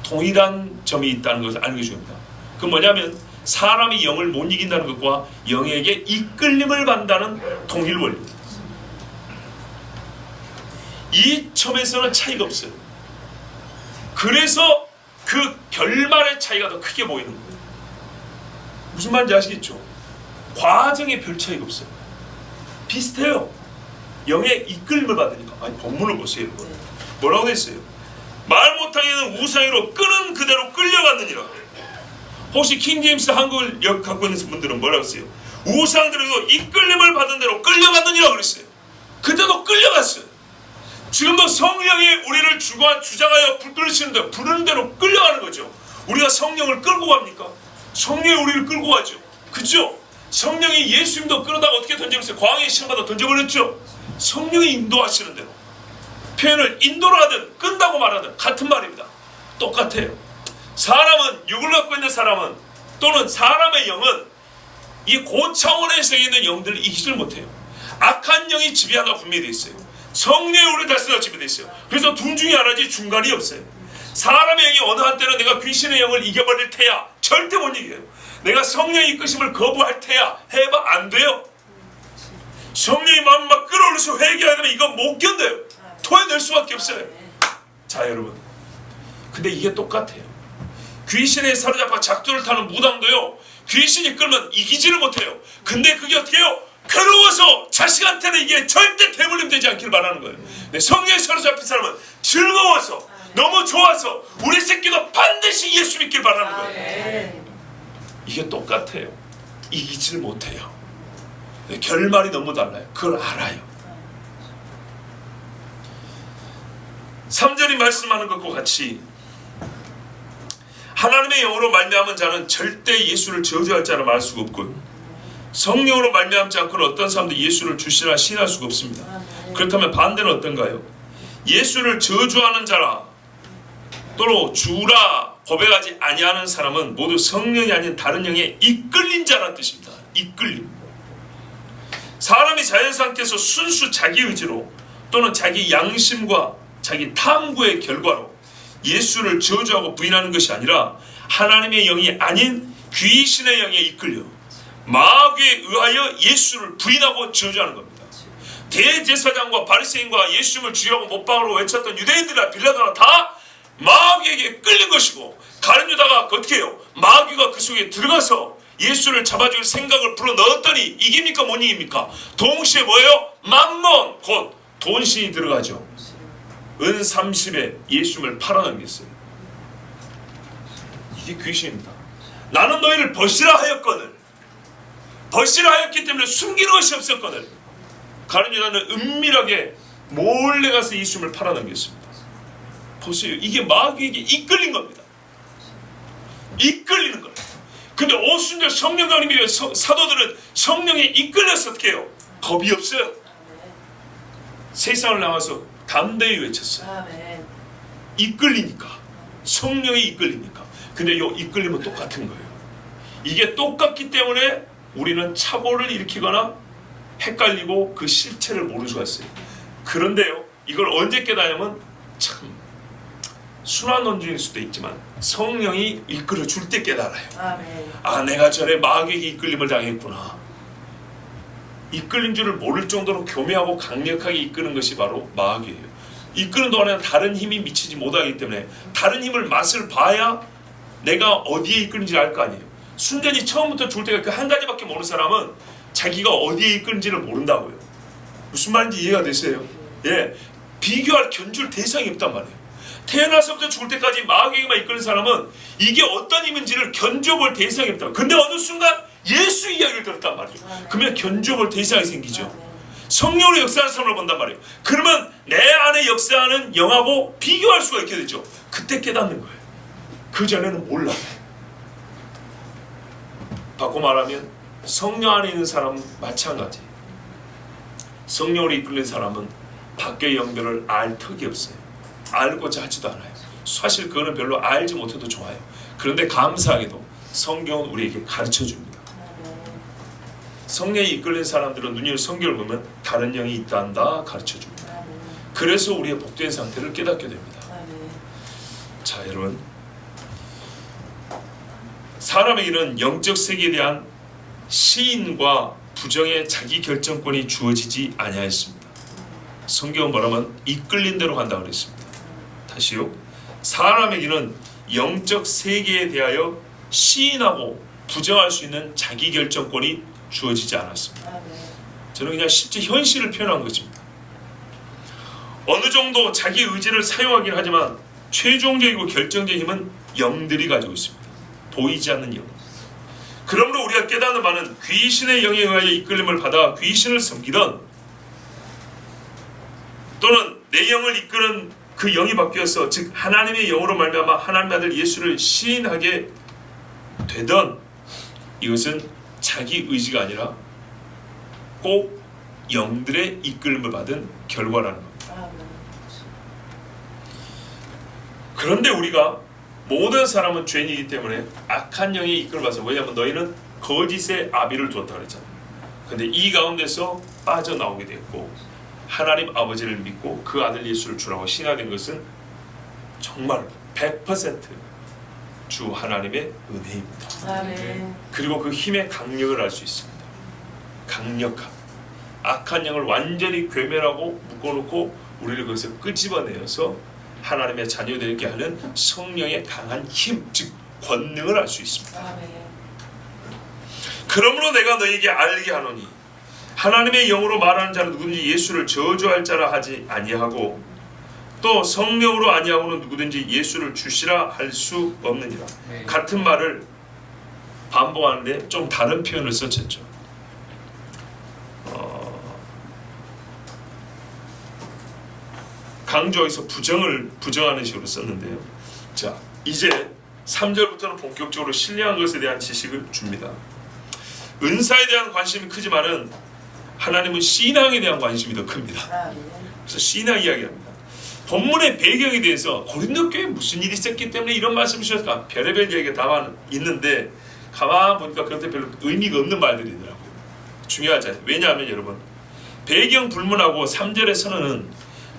동일한 점이 있다는 것을 아는 것이 중요합니다. 그 뭐냐면 사람이 영을 못 이긴다는 것과 영에게 이끌림을 받는다는 동일 원리입니다. 이 점에서는 차이가 없어요. 그래서 그 결말의 차이가 더 크게 보이는 거예요. 무슨 말인지 아시겠죠? 과정에 별 차이가 없어요. 비슷해요. 영의 이끌림을 받으니까. 아니, 본문을 보세요. 뭐라고 됐어요? 말 못하게는 우상으로 끄는 그대로 끌려갔느니라. 혹시 킹제임스 한국을 갖고 있는 분들은 뭐라고 했어요? 우상들에서 이끌림을 받은 대로 끌려갔느니라 그랬어요. 그때도 끌려갔어요. 지금도 성령이 우리를 주장하여 불끄르시는데 부르는 대로 끌려가는 거죠. 우리가 성령을 끌고 갑니까? 성령이 우리를 끌고 가죠. 그죠? 성령이 예수님도 끌어다가 어떻게 던져버렸어요? 광야의 시험받아 던져버렸죠. 성령이 인도하시는 대로. 표현을 인도로 하든 끈다고 말하든 같은 말입니다. 똑같아요. 사람은, 육을 갖고 있는 사람은, 또는 사람의 영은 이 고차원에서 있는 영들을 이기질 못해요. 악한 영이 지배하다가 분명히 되어 있어요. 성령이 우리 다스리다 지배되어 있어요. 그래서 둘 중에 하나지 중간이 없어요. 사람의 영이 어느 한때는 내가 귀신의 영을 이겨버릴 테야, 절대 못 이겨요. 내가 성령의 이끄심을 거부할 테야 해봐 안 돼요. 성령이 마음 막 끌어올려서 회개하게 되면 이건 못 견뎌요. 토해낼 수밖에 없어요. 자, 여러분, 근데 이게 똑같아요. 귀신에 사로잡아 작두를 타는 무당도요, 귀신이 끌면 이기지를 못해요. 근데 그게 어떻게 해요? 괴로워서 자식한테는 이게 절대 대물림 되지 않길 바라는 거예요. 근데 성령에 사로잡힌 사람은 즐거워서, 너무 좋아서 우리 새끼도 반드시 예수 믿길 바라는 거예요. 이게 똑같아요. 이기지를 못해요. 결말이 너무 달라요. 그걸 알아요. 3절이 말씀하는 것과 같이 하나님의 영으로 말미암은 자는 절대 예수를 저주할 자라 말할 수가 없고, 성령으로 말미암지 않고는 어떤 사람도 예수를 주시라 시인할 수가 없습니다. 그렇다면 반대는 어떤가요? 예수를 저주하는 자라 또는 주라 고백하지 아니하는 사람은 모두 성령이 아닌 다른 영에 이끌린 자라는 뜻입니다. 이끌림. 사람이 자연 상태에서 순수 자기 의지로 또는 자기 양심과 자기 탐구의 결과로 예수를 저주하고 부인하는 것이 아니라 하나님의 영이 아닌 귀신의 영에 이끌려 마귀에 의하여 예수를 부인하고 저주하는 겁니다. 대제사장과 바리새인과 예수님을 주여하고 못박으로 외쳤던 유대인들이나 빌라도나 다 마귀에게 끌린 것이고, 가룟 유다가 어떻게 해요? 마귀가 그 속에 들어가서 예수를 잡아줄 생각을 불어넣었더니 이깁니까 못 이깁니까? 동시에 뭐예요? 만몬, 곧 돈신이 들어가죠. 은 30에 예수님을 팔아넘겼어요. 이게 귀신입니다. 나는 너희를 벗이라 하였거늘, 벗이라 하였기 때문에 숨기는 것이 없었거늘, 가룟 유다는 은밀하게 몰래 가서 예수님을 팔아넘겼습니다. 보세요. 이게 마귀에게 이끌린 겁니다. 이끌리는 거예요. 근데 오순절 성령 강림의 사도들은 성령에 이끌려서 어떻게 해요? 겁이 없어요. 세상을 나와서 담대히 외쳤어요. 이끌리니까. 성령이 이끌리니까. 근데 이 이끌림은 똑같은 거예요. 이게 똑같기 때문에 우리는 착오를 일으키거나 헷갈리고 그 실체를 모를 수가 있어요. 그런데요, 이걸 언제 깨닫냐면 참 순한 논증일 수도 있지만 성령이 이끌어 줄 때 깨달아요. 아, 내가 전에 마귀에게 이끌림을 당했구나. 이끌린 줄을 모를 정도로 교묘하고 강력하게 이끄는 것이 바로 마귀예요. 이끄는 동안에는 다른 힘이 미치지 못하기 때문에 다른 힘을 맛을 봐야 내가 어디에 이끌는지 알 거 아니에요. 순전히 처음부터 줄 때가 그 한 가지밖에 모르는 사람은 자기가 어디에 이끌는지를 모른다고요. 무슨 말인지 이해가 되세요? 예, 비교할 견줄 대상이 없단 말이에요. 태어나서부터 죽을 때까지 마귀에게만 이끄는 사람은 이게 어떤 힘인지를 견뎌볼 대상이 없다. 근데 어느 순간 예수 이야기를 들었단 말이에요. 그러면 견뎌볼 대상이 생기죠. 성령으로 역사하는 사람을 본단 말이에요. 그러면 내 안에 역사하는 영하고 비교할 수가 있게 되죠. 그때 깨닫는 거예요. 그 전에는 몰라. 바꿔 말하면 성령 안에 있는 사람은 마찬가지. 성령으로 이끌린 사람은 밖의 영들을 알 턱이 없어요. 알고자 하지도 않아요. 사실 그거는 별로 알지 못해도 좋아요. 그런데 감사하게도 성경은 우리에게 가르쳐 줍니다. 성령이 이끌린 사람들은 눈이 성경을 보면 다른 영이 있다 한다 가르쳐 줍니다. 그래서 우리의 복된 상태를 깨닫게 됩니다. 자, 여러분, 사람에게는 영적 세계에 대한 시인과 부정의 자기 결정권이 주어지지 아니하였습니다. 성경은 뭐라면 이끌린 대로 간다 그랬습니다. 다시요. 사람에게는 영적 세계에 대하여 시인하고 부정할 수 있는 자기 결정권이 주어지지 않았습니다. 저는 그냥 실제 현실을 표현한 것입니다. 어느 정도 자기 의지를 사용하긴 하지만 최종적이고 결정적인 힘은 영들이 가지고 있습니다. 보이지 않는 영. 그러므로 우리가 깨닫는 바는 귀신의 영에 의하여 이끌림을 받아 귀신을 섬기던, 또는 내 영을 이끄는 그 영이 바뀌어서, 즉 하나님의 영으로 말미암아 하나님의 아들 예수를 시인하게 되던, 이것은 자기 의지가 아니라 꼭 영들의 이끌림을 받은 결과라는 겁니다. 그런데 우리가 모든 사람은 죄인이기 때문에 악한 영의 이끌림을 받아서, 왜냐하면 너희는 거짓의 아비를 두었다 그랬잖아요. 근데 이 가운데서 빠져나오게 됐고 하나님 아버지를 믿고 그 아들 예수를 주라고 신앙된 것은 정말 100% 주 하나님의 은혜입니다. 아멘. 그리고 그 힘의 강력을 알 수 있습니다. 강력함. 악한 영을 완전히 괴멸하고 묶어놓고 우리를 거기서 끄집어내어서 하나님의 자녀되게 하는 성령의 강한 힘, 즉 권능을 알 수 있습니다. 아멘. 그러므로 내가 너에게 알게 하노니 하나님의 영으로 말하는 자는 누구든지 예수를 저주할 자라 하지 아니하고 또 성령으로 아니하고는 누구든지 예수를 주시라 할 수 없느니라. 같은 말을 반복하는데 좀 다른 표현을 썼죠. 강조해서 부정하는 식으로 썼는데요. 자, 이제 3절부터는 본격적으로 신령한 것에 대한 지식을 줍니다. 은사에 대한 관심이 크지만은 하나님은 신앙에 대한 관심이 더 큽니다. 그래서 신앙 이야기합니다. 본문의 배경에 대해서 고린도 교회에 무슨 일이 있었기 때문에 이런 말씀을 주셨을까? 별의별 얘기가 다 있는데 가만 보니까 그런데 별로 의미가 없는 말들이더라고요. 중요하지 않아요. 왜냐하면 여러분, 배경 불문하고 3절의 선언은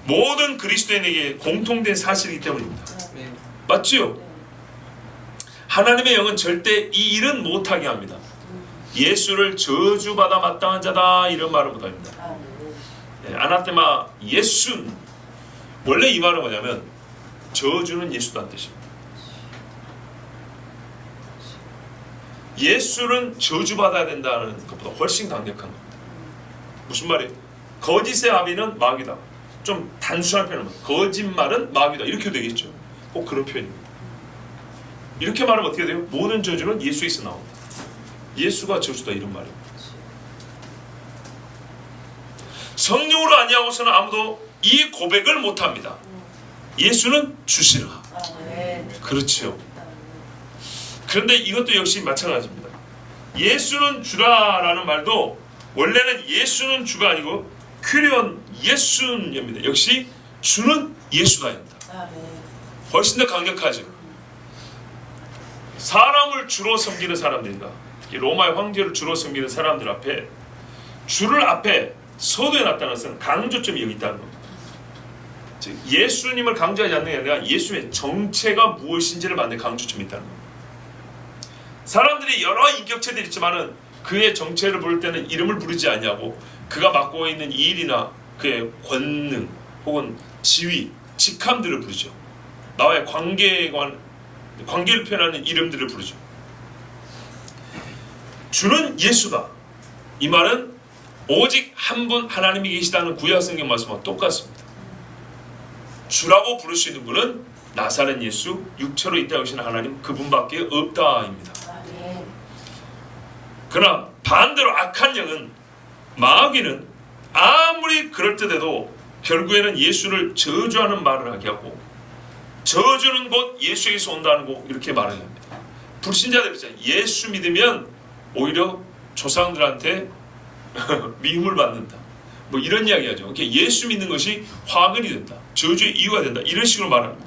모든 그리스도인에게 공통된 사실이기 때문입니다. 맞지요? 하나님의 영은 절대 이 일은 못하게 합니다. 예수를 저주받아 마땅한 자다 이런 말을 못합니다. 아나테마 예순, 원래 이 말은 뭐냐면 저주는 예수다는 뜻입니다. 예수는 저주받아야 된다는 것보다 훨씬 강력한 겁니다. 무슨 말이에요? 거짓의 아비는 마귀다. 좀 단순한 표현은 거짓말은 마귀다 이렇게 되겠죠. 꼭 그런 표현입니다. 이렇게 말하면 어떻게 돼요? 모든 저주는 예수에서 나옵니다. 예수가 저주다 이런 말입니다. 성령으로 아니하고서는 아무도 이 고백을 못합니다. 예수는 주시라. 그렇죠. 그런데 이것도 역시 마찬가지입니다. 예수는 주라라는 말도 원래는 예수는 주가 아니고 큐리온 예수입니다. 역시 주는 예수다입니다. 훨씬 더 강력하죠. 사람을 주로 섬기는 사람들입니다. 특히 로마의 황제를 주로 섬기는 사람들 앞에 주를 앞에 서두에 놨다는 것은 강조점이 여기 있다는 겁니다. 즉 예수님을 강조하지 않는 게 아니라 예수의 정체가 무엇인지를 받는 강조점이 있다는 겁니다. 사람들이 여러 인격체들이 있지만은 그의 정체를 부를 때는 이름을 부르지 아니하고 그가 맡고 있는 일이나 그의 권능 혹은 지위, 직함들을 부르죠. 나와의 관계를 표현하는 이름들을 부르죠. 주는 예수다. 이 말은 오직 한 분 하나님이 계시다는 구약성경 말씀과 똑같습니다. 주라고 부를 수 있는 분은 나사렛 예수, 육체로 이 땅에 오신 하나님 그분밖에 없다입니다. 그러나 반대로 악한 영은, 마귀는 아무리 그럴듯해도 결국에는 예수를 저주하는 말을 하게 하고, 저주는 곧 예수에게서 온다는 거 이렇게 말을 합니다. 불신자들 있잖아요. 예수 믿으면 오히려 조상들한테 미움을 받는다, 뭐 이런 이야기하죠. 예수 믿는 것이 화근이 된다, 저주의 이유가 된다, 이런 식으로 말합니다.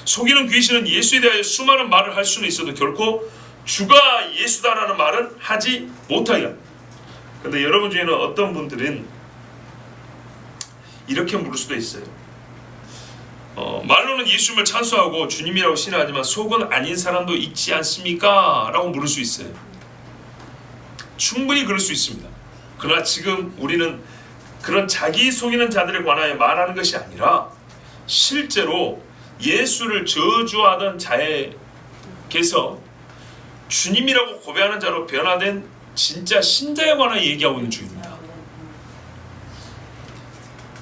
속이는 귀신은 예수에 대하여 수많은 말을 할 수는 있어도 결코 주가 예수다라는 말은 하지 못하게 합니다. 그런데 여러분 중에는 어떤 분들은 이렇게 물을 수도 있어요. 말로는 예수님을 찬송하고 주님이라고 신뢰하지만 속은 아닌 사람도 있지 않습니까? 라고 물을 수 있어요. 충분히 그럴 수 있습니다. 그러나 지금 우리는 그런 자기 속이는 자들에 관하여 말하는 것이 아니라 실제로 예수를 저주하던 자에게서 주님이라고 고백하는 자로 변화된 진짜 신자에 관하여 얘기하고 있는 중입니다.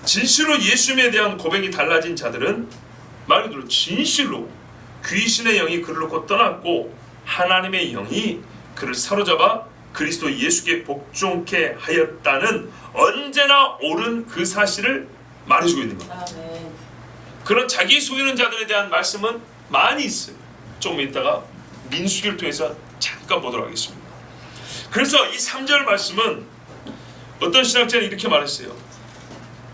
진실로 예수님에 대한 고백이 달라진 자들은 말 그대로 진실로 귀신의 영이 그를 놓고 떠났고 하나님의 영이 그를 사로잡아 그리스도 예수께 복종케 하였다는 언제나 옳은 그 사실을 말해주고 있는 겁니다. 그런 자기 속이는 자들에 대한 말씀은 많이 있어요. 좀 이따가 민수기를 통해서 잠깐 보도록 하겠습니다. 그래서 이 3절 말씀은 어떤 신학자는 이렇게 말했어요.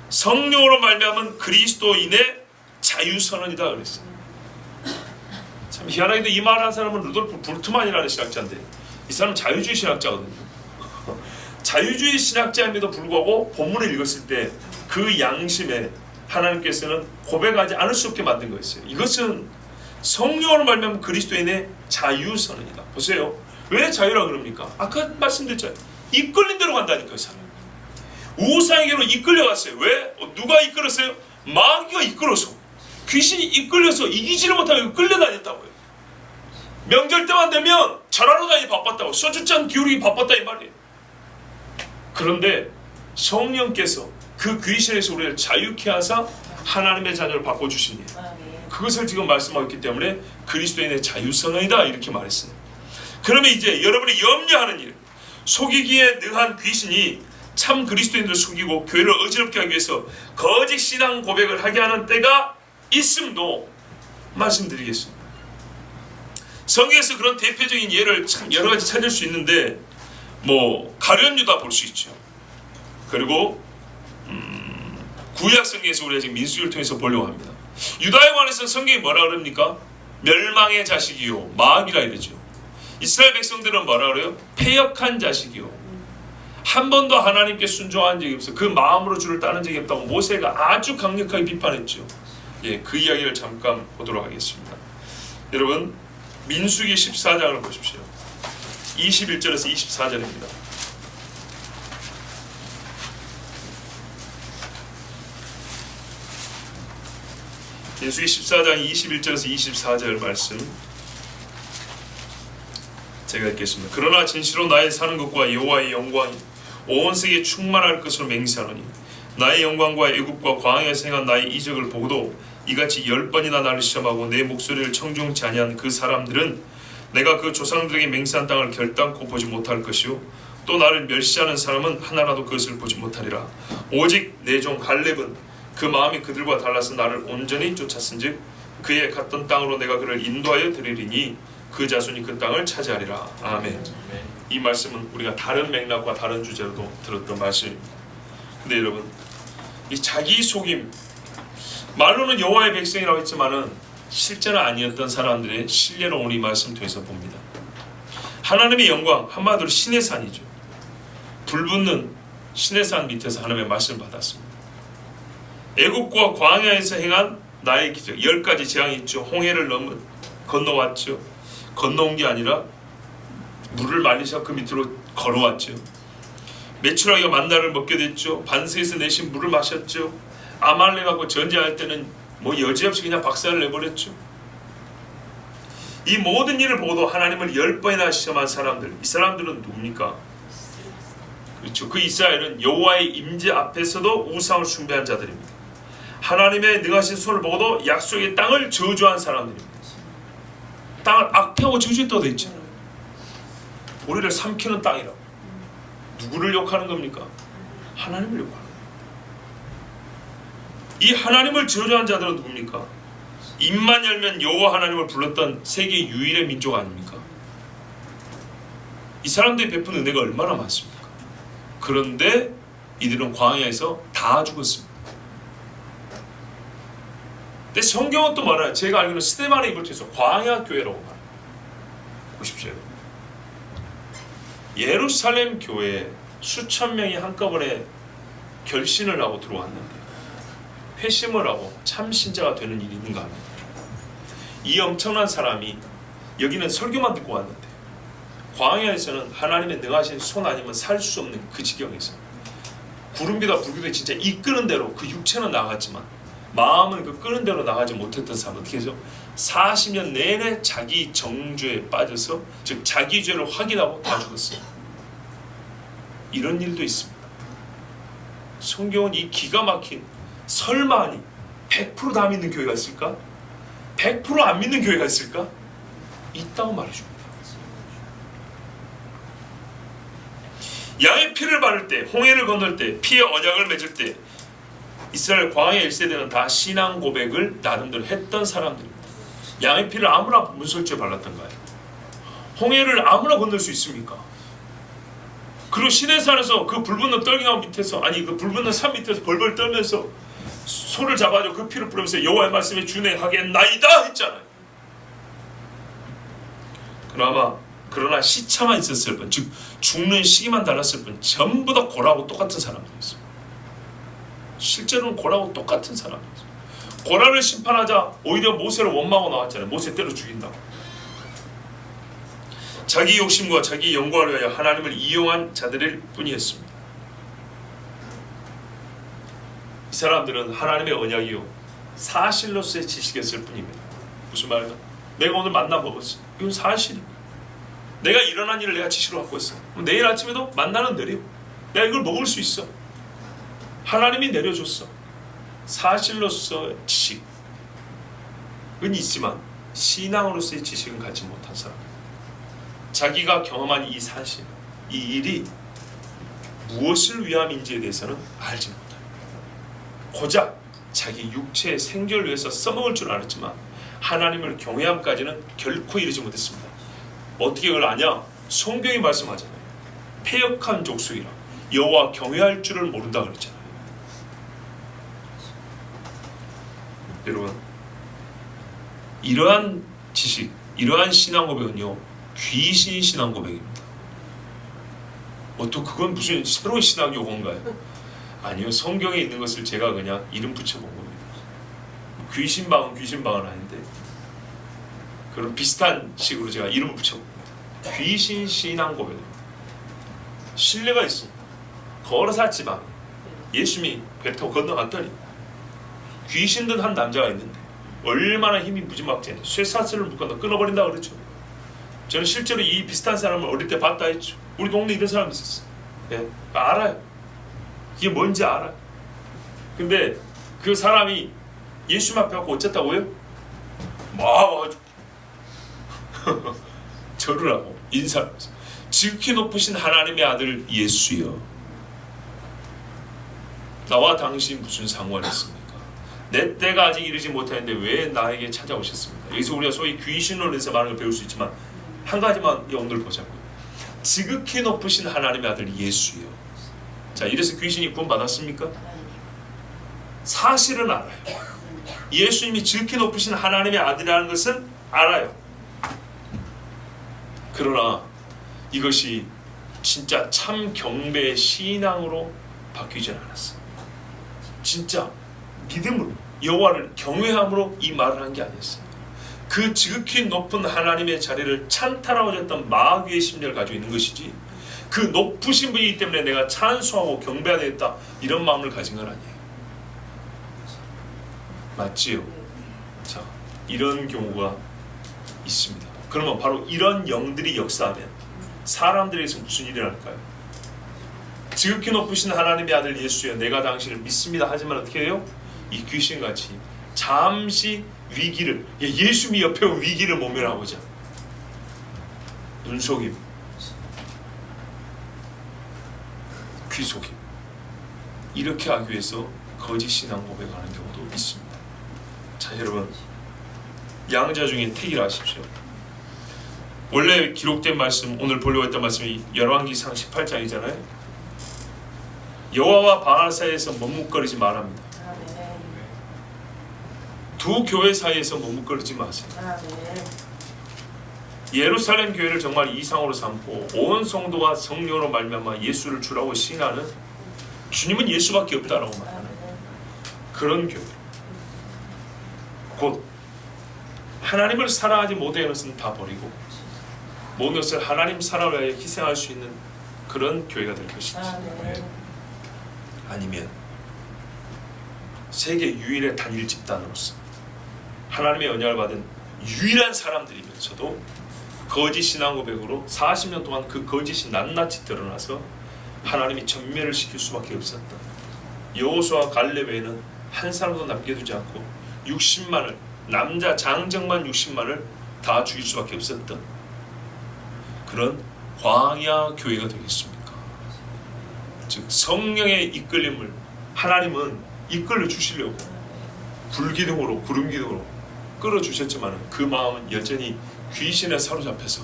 성령으로 말미암은 그리스도인의 자유선언이다 그랬어요. 참 희한하게도 이 말한 사람은 루돌프 불트만이라는 신학자인데 이 사람은 자유주의 신학자거든요. 자유주의 신학자임에도 불구하고 본문을 읽었을 때 그 양심에 하나님께서는 고백하지 않을 수 없게 만든 거였어요. 이것은 성령으로 말미암은 그리스도인의 자유선언이다. 보세요. 왜 자유라고 그럽니까? 아까 말씀드렸잖아요. 이끌린 대로 간다니까요. 사람. 우상에게로 이끌려갔어요. 왜? 누가 이끌었어요? 마귀가 이끌어서, 귀신이 이끌려서 이기지를 못하고 끌려다녔다고요. 명절 때만 되면 절하러 다니기 바빴다고, 소주잔 기울이기 바빴다 이 말이에요. 그런데 성령께서 그 귀신에서 우리를 자유케 하사 하나님의 자녀를 바꿔주시니 그것을 지금 말씀하고 있기 때문에 그리스도인의 자유선언이다 이렇게 말했어요. 그러면 이제 여러분이 염려하는 일, 속이기에 능한 귀신이 참 그리스도인들을 속이고 교회를 어지럽게 하기 위해서 거짓 신앙 고백을 하게 하는 때가 있음도 말씀드리겠습니다. 성경에서 그런 대표적인 예를 참 여러 가지 찾을 수 있는데 가룟 유다 볼 수 있죠. 그리고 구약 성경에서 우리가 지금 민수기를 통해서 보려고 합니다. 유다에 관해서는 성경이 뭐라 그럽니까? 멸망의 자식이요 마귀라 이러죠. 이스라엘 백성들은 뭐라 그래요? 패역한 자식이요, 한 번도 하나님께 순종한 적이 없어 그 마음으로 주를 따른 적이 없다고 모세가 아주 강력하게 비판했죠. 그 이야기를 잠깐 보도록 하겠습니다. 여러분 민수기 14장을 보십시오. 21절에서 24절입니다. 민수기 14장 21절에서 24절 말씀 제가 읽겠습니다. 그러나 진실로 나의 사는 것과 여호와의 영광이 온 세계에 충만할 것으로 맹세하노니 나의 영광과 애굽과 광야에서 행한 나의 이적을 보고도 이같이 10번이나 나를 시험하고 내 목소리를 청중치 아니한 그 사람들은 내가 그 조상들에게 맹세한 땅을 결단코 보지 못할 것이요 또 나를 멸시하는 사람은 하나라도 그것을 보지 못하리라. 오직 내 종 갈렙은 그 마음이 그들과 달라서 나를 온전히 쫓았은즉 그의 갔던 땅으로 내가 그를 인도하여 드리리니 그 자손이 그 땅을 차지하리라. 아멘. 이 말씀은 우리가 다른 맥락과 다른 주제로도 들었던 말씀입니다. 근데 여러분 이 자기 속임, 말로는 여호와의 백성이라고 했지만은 실제는 아니었던 사람들의 신뢰를 오늘 이 말씀 통해서 봅니다. 하나님의 영광, 한마디로 신의 산이죠. 불붙는 신의 산 밑에서 하나님의 말씀을 받았습니다. 애굽과 광야에서 행한 나의 기적, 10가지 재앙이 있죠. 홍해를 건너왔죠. 건너온 게 아니라 물을 말리셔 그 밑으로 걸어왔죠. 메추라기가 만나를 먹게 됐죠. 반석에서 내신 물을 마셨죠. 아말렉하고 전쟁할 때는 여지없이 그냥 박살을 내버렸죠. 이 모든 일을 보고도 하나님을 10번이나 시험한 사람들, 이 사람들은 누굽니까? 그렇죠. 그 이스라엘은 여호와의 임재 앞에서도 우상을 숭배한 자들입니다. 하나님의 능하신 손을 보고도 약속의 땅을 저주한 사람들입니다. 땅을 악패하고 저주했다고 되어 있잖아요. 우리를 삼키는 땅이라고. 누구를 욕하는 겁니까? 하나님을 욕하는 거예요. 이 하나님을 저주한 자들은 누굽니까? 입만 열면 여호와 하나님을 불렀던 세계 유일의 민족 아닙니까? 이 사람들이 베푼 은혜가 얼마나 많습니까? 그런데 이들은 광야에서 다 죽었습니다. 근데 성경은 또 말해요. 제가 알기로는 스데반의 입을 통해서 광야 교회라고 말해요. 보십시오. 예루살렘 교회에 수천 명이 한꺼번에 결신을 하고 들어왔는데, 회심을 하고 참신자가 되는 일이 있는가 합니다. 이 엄청난 사람이 여기는 설교만 듣고 왔는데 광야에서는 하나님의 능하신 손 아니면 살 수 없는 그 지경에서 구름비다 불기도 진짜 이끄는 대로 그 육체는 나갔지만 마음은 그 끄는 대로 나가지 못했던 사람 어떻게 해서 40년 내내 자기 정죄에 빠져서, 즉 자기 죄를 확인하고 다 죽었어요. 이런 일도 있습니다. 성경은 이 기가 막힌, 설마 아니 100% 다 믿는 교회가 있을까? 100% 안 믿는 교회가 있을까? 있다고 말해줍니다. 양의 피를 바를 때, 홍해를 건널 때, 피의 언약을 맺을 때 이스라엘 광야 1세대는 다 신앙 고백을 나름대로 했던 사람들입니다. 양의 피를 아무나 문설주에 발랐던가요? 홍해를 아무나 건널 수 있습니까? 그리고 시내산에서 그 불붙는 떨기나무 밑에서, 아니 그 불붙는 산 밑에서 벌벌 떨면서 소를 잡아줘 그 피를 뿌리면서 여호와의 말씀에 준행하겠나이다 했잖아요. 그러나 시차만 있었을 뿐, 즉 죽는 시기만 달랐을 뿐 전부 다 고라하고 똑같은 사람들이었어요. 실제로는 고라하고 똑같은 사람이었어요. 고라를 심판하자 오히려 모세를 원망하고 나왔잖아요. 모세 때려 죽인다고. 자기 욕심과 자기 영광을 위하여 하나님을 이용한 자들일 뿐이었습니다. 이 사람들은 하나님의 언약이요 사실로서의 지식이었을 뿐입니다. 무슨 말이냐? 내가 오늘 만나 먹었어. 이건 사실입니다. 내가 일어난 일을 내가 지시로 갖고 있어. 내일 아침에도 만나는 내려. 내가 이걸 먹을 수 있어. 하나님이 내려줬어. 사실로서의 지식은 있지만 신앙으로서의 지식은 갖지 못한 사람. 자기가 경험한 이 사실, 이 일이 무엇을 위함인지에 대해서는 알지 못합니다. 고작 자기 육체의 생존을 위해서 써먹을 줄 알았지만 하나님을 경외함까지는 결코 이르지 못했습니다. 어떻게 그걸 아냐? 성경이 말씀하잖아요. 패역한 족속이라 여호와 경외할 줄을 모른다 그랬잖아요. 여러분, 이러한 지식, 이러한 신앙 고백은요 귀신 신앙 고백입니다. 또 그건 무슨 새로운 신앙 용어인가요? 아니요, 성경에 있는 것을 제가 그냥 이름 붙여본 겁니다. 귀신방은 아닌데 그런 비슷한 식으로 제가 이름을 붙여봅니다. 귀신 신앙 고백입니다. 신뢰가 있습니다. 걸어서 지방 예수님이 배 타고 건너갔더니 귀신 든 한 남자가 있는데 얼마나 힘이 무지막지해 쇠사슬을 묶어서 끊어버린다 그랬죠. 저는 실제로 이 비슷한 사람을 어릴 때 봤다 했죠. 우리 동네 이런 사람 있었어. 예, 알아요. 이게 뭔지 알아. 근데 그 사람이 예수님 앞에 갖고 어쨌다고요? 막 와가지고 절을 하고 인사를 하면서 지극히 높으신 하나님의 아들 예수여, 나와 당신 무슨 상관이 있습니까? 내 때가 아직 이르지 못하는데 왜 나에게 찾아오셨습니까? 여기서 우리가 소위 귀신론에서 많은 걸 배울 수 있지만 한 가지만 오늘 보자고요. 지극히 높으신 하나님의 아들 예수여. 자, 이래서 귀신이 구원 받았습니까? 사실은 알아요. 예수님이 지극히 높으신 하나님의 아들이라는 것은 알아요. 그러나 이것이 진짜 참 경배의 신앙으로 바뀌지 않았어요. 진짜 믿음으로, 여호와를 경외함으로 이 말을 한 게 아니었어요. 그 지극히 높은 하나님의 자리를 찬탈하고자 했던 마귀의 심리를 가지고 있는 것이지, 그 높으신 분이기 때문에 내가 찬송하고 경배해야 되겠다 이런 마음을 가진 건 아니에요. 맞지요? 자, 이런 경우가 있습니다. 그러면 바로 이런 영들이 역사하면 사람들에게서 무슨 일이 날까요? 지극히 높으신 하나님의 아들 예수여, 내가 당신을 믿습니다 하지만 어떻게 해요? 이 귀신같이 잠시 위기를, 예수님이 옆에 온 위기를 모면하고자 눈속임, 귀속임, 이렇게 하기 위해서 거짓 신앙 고백하는 경우도 있습니다. 자, 여러분, 양자 중에 택이라 하십시오. 원래 기록된 말씀, 오늘 보려고 했던 말씀이 열왕기상 18장이잖아요. 여호와와 바알 사이에서 머뭇거리지 말합니다. 두 교회 사이에서 머뭇거리지 마세요. 예루살렘 교회를 정말 이상으로 삼고 온 성도가 성령으로 말미암아 예수를 주라고 시인하는, 주님은 예수밖에 없다라고 말하는 그런 교회, 곧 하나님을 사랑하지 못하는 것은 다 버리고 모든 것을 하나님 사랑을 위하여 희생할 수 있는 그런 교회가 될 것인지, 아니면 세계 유일의 단일 집단으로서 하나님의 언약을 받은 유일한 사람들이면서도 거짓 신앙 고백으로 40년 동안 그 거짓이 낱낱이 드러나서 하나님이 전멸을 시킬 수밖에 없었던 여호수아와 갈렙 외에는 한 사람도 남겨두지 않고 60만을, 남자 장정만 60만을 다 죽일 수밖에 없었던 그런 광야 교회가 되겠습니까? 즉 성령의 이끌림을 하나님은 이끌려 주시려고 불기둥으로 구름기둥으로 끌어주셨지만 그 마음은 여전히 귀신에 사로잡혀서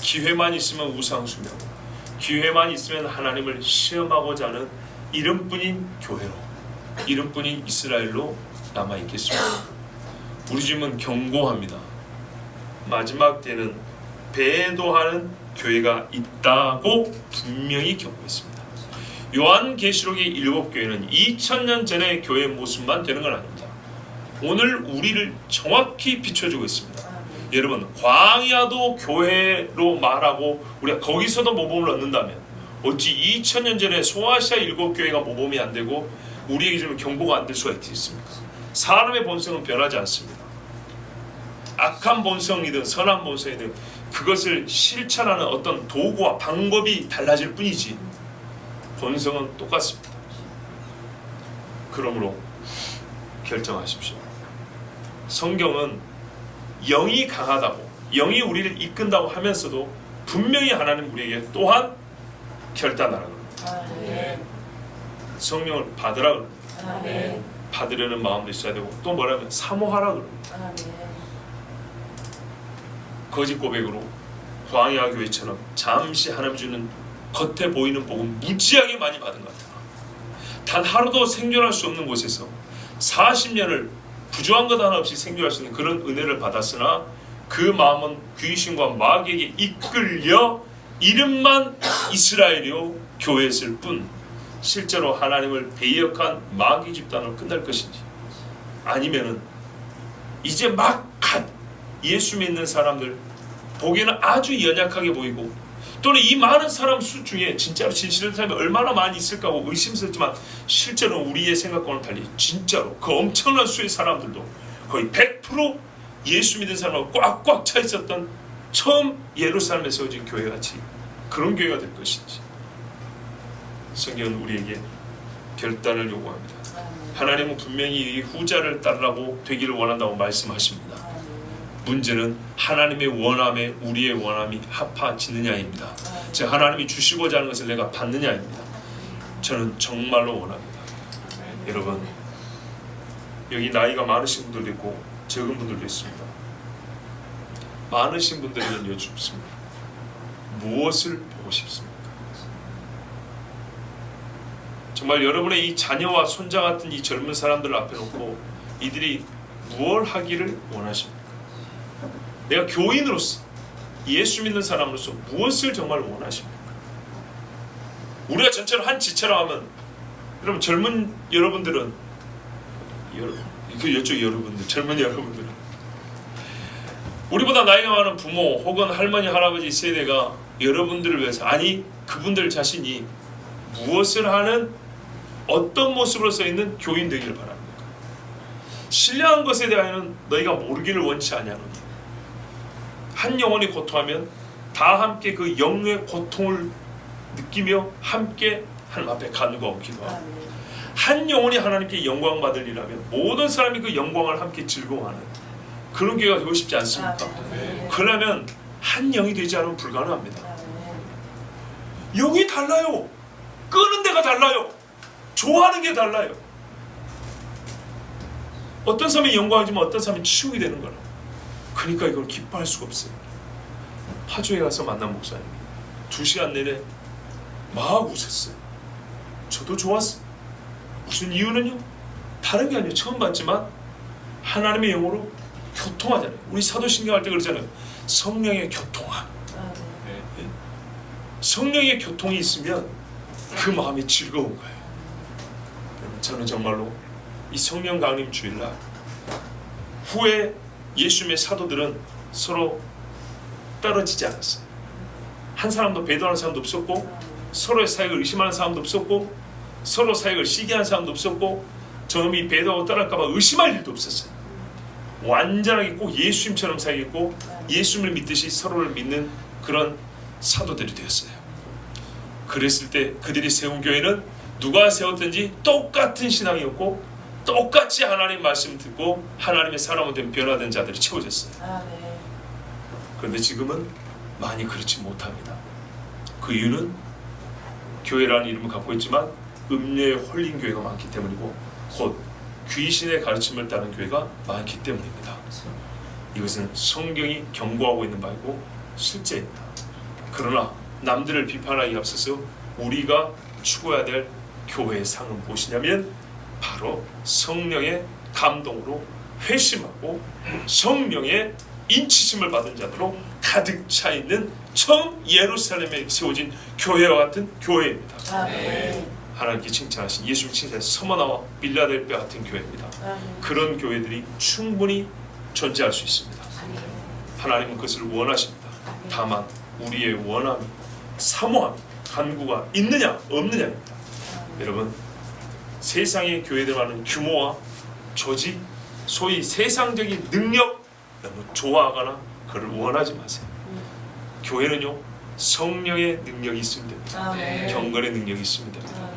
기회만 있으면 우상숭배하고 기회만 있으면 하나님을 시험하고자 하는 이름뿐인 교회로, 이름뿐인 이스라엘로 남아있겠습니다. 우리 주님은 경고합니다. 마지막 때는 배도하는 교회가 있다고 분명히 경고했습니다. 요한계시록의 7교회는 2000년 전의 교회의 모습만 되는 건 아닙니다. 오늘 우리를 정확히 비춰주고 있습니다. 여러분, 광야도 교회로 말하고 우리가 거기서도 모범을 얻는다면 어찌 2000년 전에 소아시아 7교회가 모범이 안 되고 우리에게 좀 경고가 안 될 수가 있겠습니까? 사람의 본성은 변하지 않습니다. 악한 본성이든 선한 본성이든 그것을 실천하는 어떤 도구와 방법이 달라질 뿐이지 본성은 똑같습니다. 그러므로 결정하십시오. 성경은 영이 강하다고, 영이 우리를 이끈다고 하면서도 분명히 하나님 우리에게 또한 결단하라 그럽니다. 성령을 받으라 그럽니다. 받으려는 마음도 있어야 되고 또 뭐라면 사모하라 그럽니다. 거짓 고백으로 광야 교회처럼 잠시 하나님 주는 겉에 보이는 복은 무지하게 많이 받은 것 같아요. 단 하루도 생존할 수 없는 곳에서 40년을 부조한 것 하나 없이 생존할 수 있는 그런 은혜를 받았으나 그 마음은 귀신과 마귀에게 이끌려 이름만 이스라엘이요 교회였을 뿐 실제로 하나님을 배역한 마귀 집단으로 끝날 것인지, 아니면은 이제 막 예수 믿는 사람들 보기에는 아주 연약하게 보이고 또는 이 많은 사람 수 중에 진짜로 진실한 사람이 얼마나 많이 있을까 하고 의심스럽지만 실제로 우리의 생각과는 달리 진짜로 그 엄청난 수의 사람들도 거의 100% 예수 믿는 사람하고 꽉꽉 차 있었던 처음 예루살렘에 세워진 교회같이 그런 교회가 될 것인지, 성경은 우리에게 결단을 요구합니다. 하나님은 분명히 이 후자를 따르라고 되기를 원한다고 말씀하십니다. 문제는 하나님의 원함에 우리의 원함이 합하지느냐입니다. 즉 하나님이 주시고자 하는 것을 내가 받느냐입니다. 저는 정말로 원합니다. 여러분, 여기 나이가 많으신 분들도 있고 적은 분들도 있습니다. 많으신 분들에게 여쭙습니다. 무엇을 보고 싶습니까? 정말 여러분의 이 자녀와 손자 같은 이 젊은 사람들을 앞에 놓고 이들이 무엇을 하기를 원하십니까? 내가 교인으로서 예수 믿는 사람으로서 무엇을 정말 원하십니까? 우리가 전체로 한 지체로 하면, 여러분 젊은 여러분들은 이쪽 여러분들, 젊은 여러분들은 우리보다 나이가 많은 부모 혹은 할머니 할아버지 세대가 여러분들을 위해서, 아니 그분들 자신이 무엇을 하는 어떤 모습으로 서 있는 교인 되기를 바랍니까? 신령한 것에 대하여는 너희가 모르기를 원치 아니하노니 한 영혼이 고통하면 다 함께 그 영의 고통을 느끼며 함께 하나님 앞에 간구가 옮기고 하고, 한 영혼이 하나님께 영광 받으리라면 모든 사람이 그 영광을 함께 즐거워하는 그런 교회가 되고 싶지 않습니까? 그러면 한 영이 되지 않으면 불가능합니다. 영이 달라요. 끄는 데가 달라요. 좋아하는 게 달라요. 어떤 사람이 영광이지만 어떤 사람이 치욕이 되는 거라. 그러니까 이걸 기뻐할 수가 없어요. 파주에 가서 만난 목사님 2시간 내내 막 웃었어요. 저도 좋았어요. 무슨 이유는요? 다른 게 아니에요. 처음 봤지만 하나님의 영으로 교통하잖아요. 우리 사도신경 할 때 그러잖아요. 성령의 교통함. 네. 성령의 교통이 있으면 그 마음이 즐거운 거예요. 저는 정말로 이 성령 강림 주일날 후에 예수님의 사도들은 서로 떨어지지 않았어요. 한 사람도 배도하는 사람도 없었고, 서로의 사역을 의심하는 사람도 없었고, 서로 사역을 시기하는 사람도 없었고, 저놈이 배도하고 떠날까봐 의심할 일도 없었어요. 완전하게 꼭 예수님처럼 사역했고, 예수님을 믿듯이 서로를 믿는 그런 사도들이 되었어요. 그랬을 때 그들이 세운 교회는 누가 세웠든지 똑같은 신앙이었고, 똑같이 하나님 말씀 듣고 하나님의 사람으로 된 변화된 자들이 채워졌어요. 그런데 지금은 많이 그렇지 못합니다. 그 이유는 교회라는 이름을 갖고 있지만 음료에 홀린 교회가 많기 때문이고, 곧 귀신의 가르침을 따른 교회가 많기 때문입니다. 이것은 성경이 경고하고 있는 바이고 실제입니다. 그러나 남들을 비판하기 앞서서 우리가 추구해야 될 교회의 상은 무엇이냐면 바로 성령의 감동으로 회심하고 성령의 인치심을 받은 자들로 가득 차 있는 처음 예루살렘에 세워진 교회와 같은 교회입니다. 하나님께 칭찬하신 예수님 칭찬하신 서머나와 빌라델비아 같은 교회입니다. 그런 교회들이 충분히 존재할 수 있습니다. 하나님은 그것을 원하십니다. 다만 우리의 원함이, 사모함이, 간구가 있느냐 없느냐입니다. 여러분, 세상의 교회들과는 규모와 조직, 소위 세상적인 능력 너무 좋아하거나 그걸 원하지 마세요. 교회는요, 성령의 능력이 있으면 됩니다. 경건의 능력이 있으면 됩니다.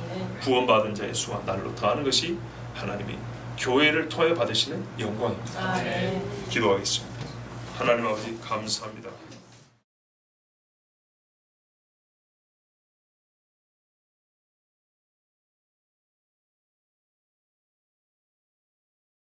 구원받은 자의 수가 날로 더하는 것이 하나님이 교회를 통해 받으시는 영광입니다. 기도하겠습니다. 하나님 아버지 감사합니다.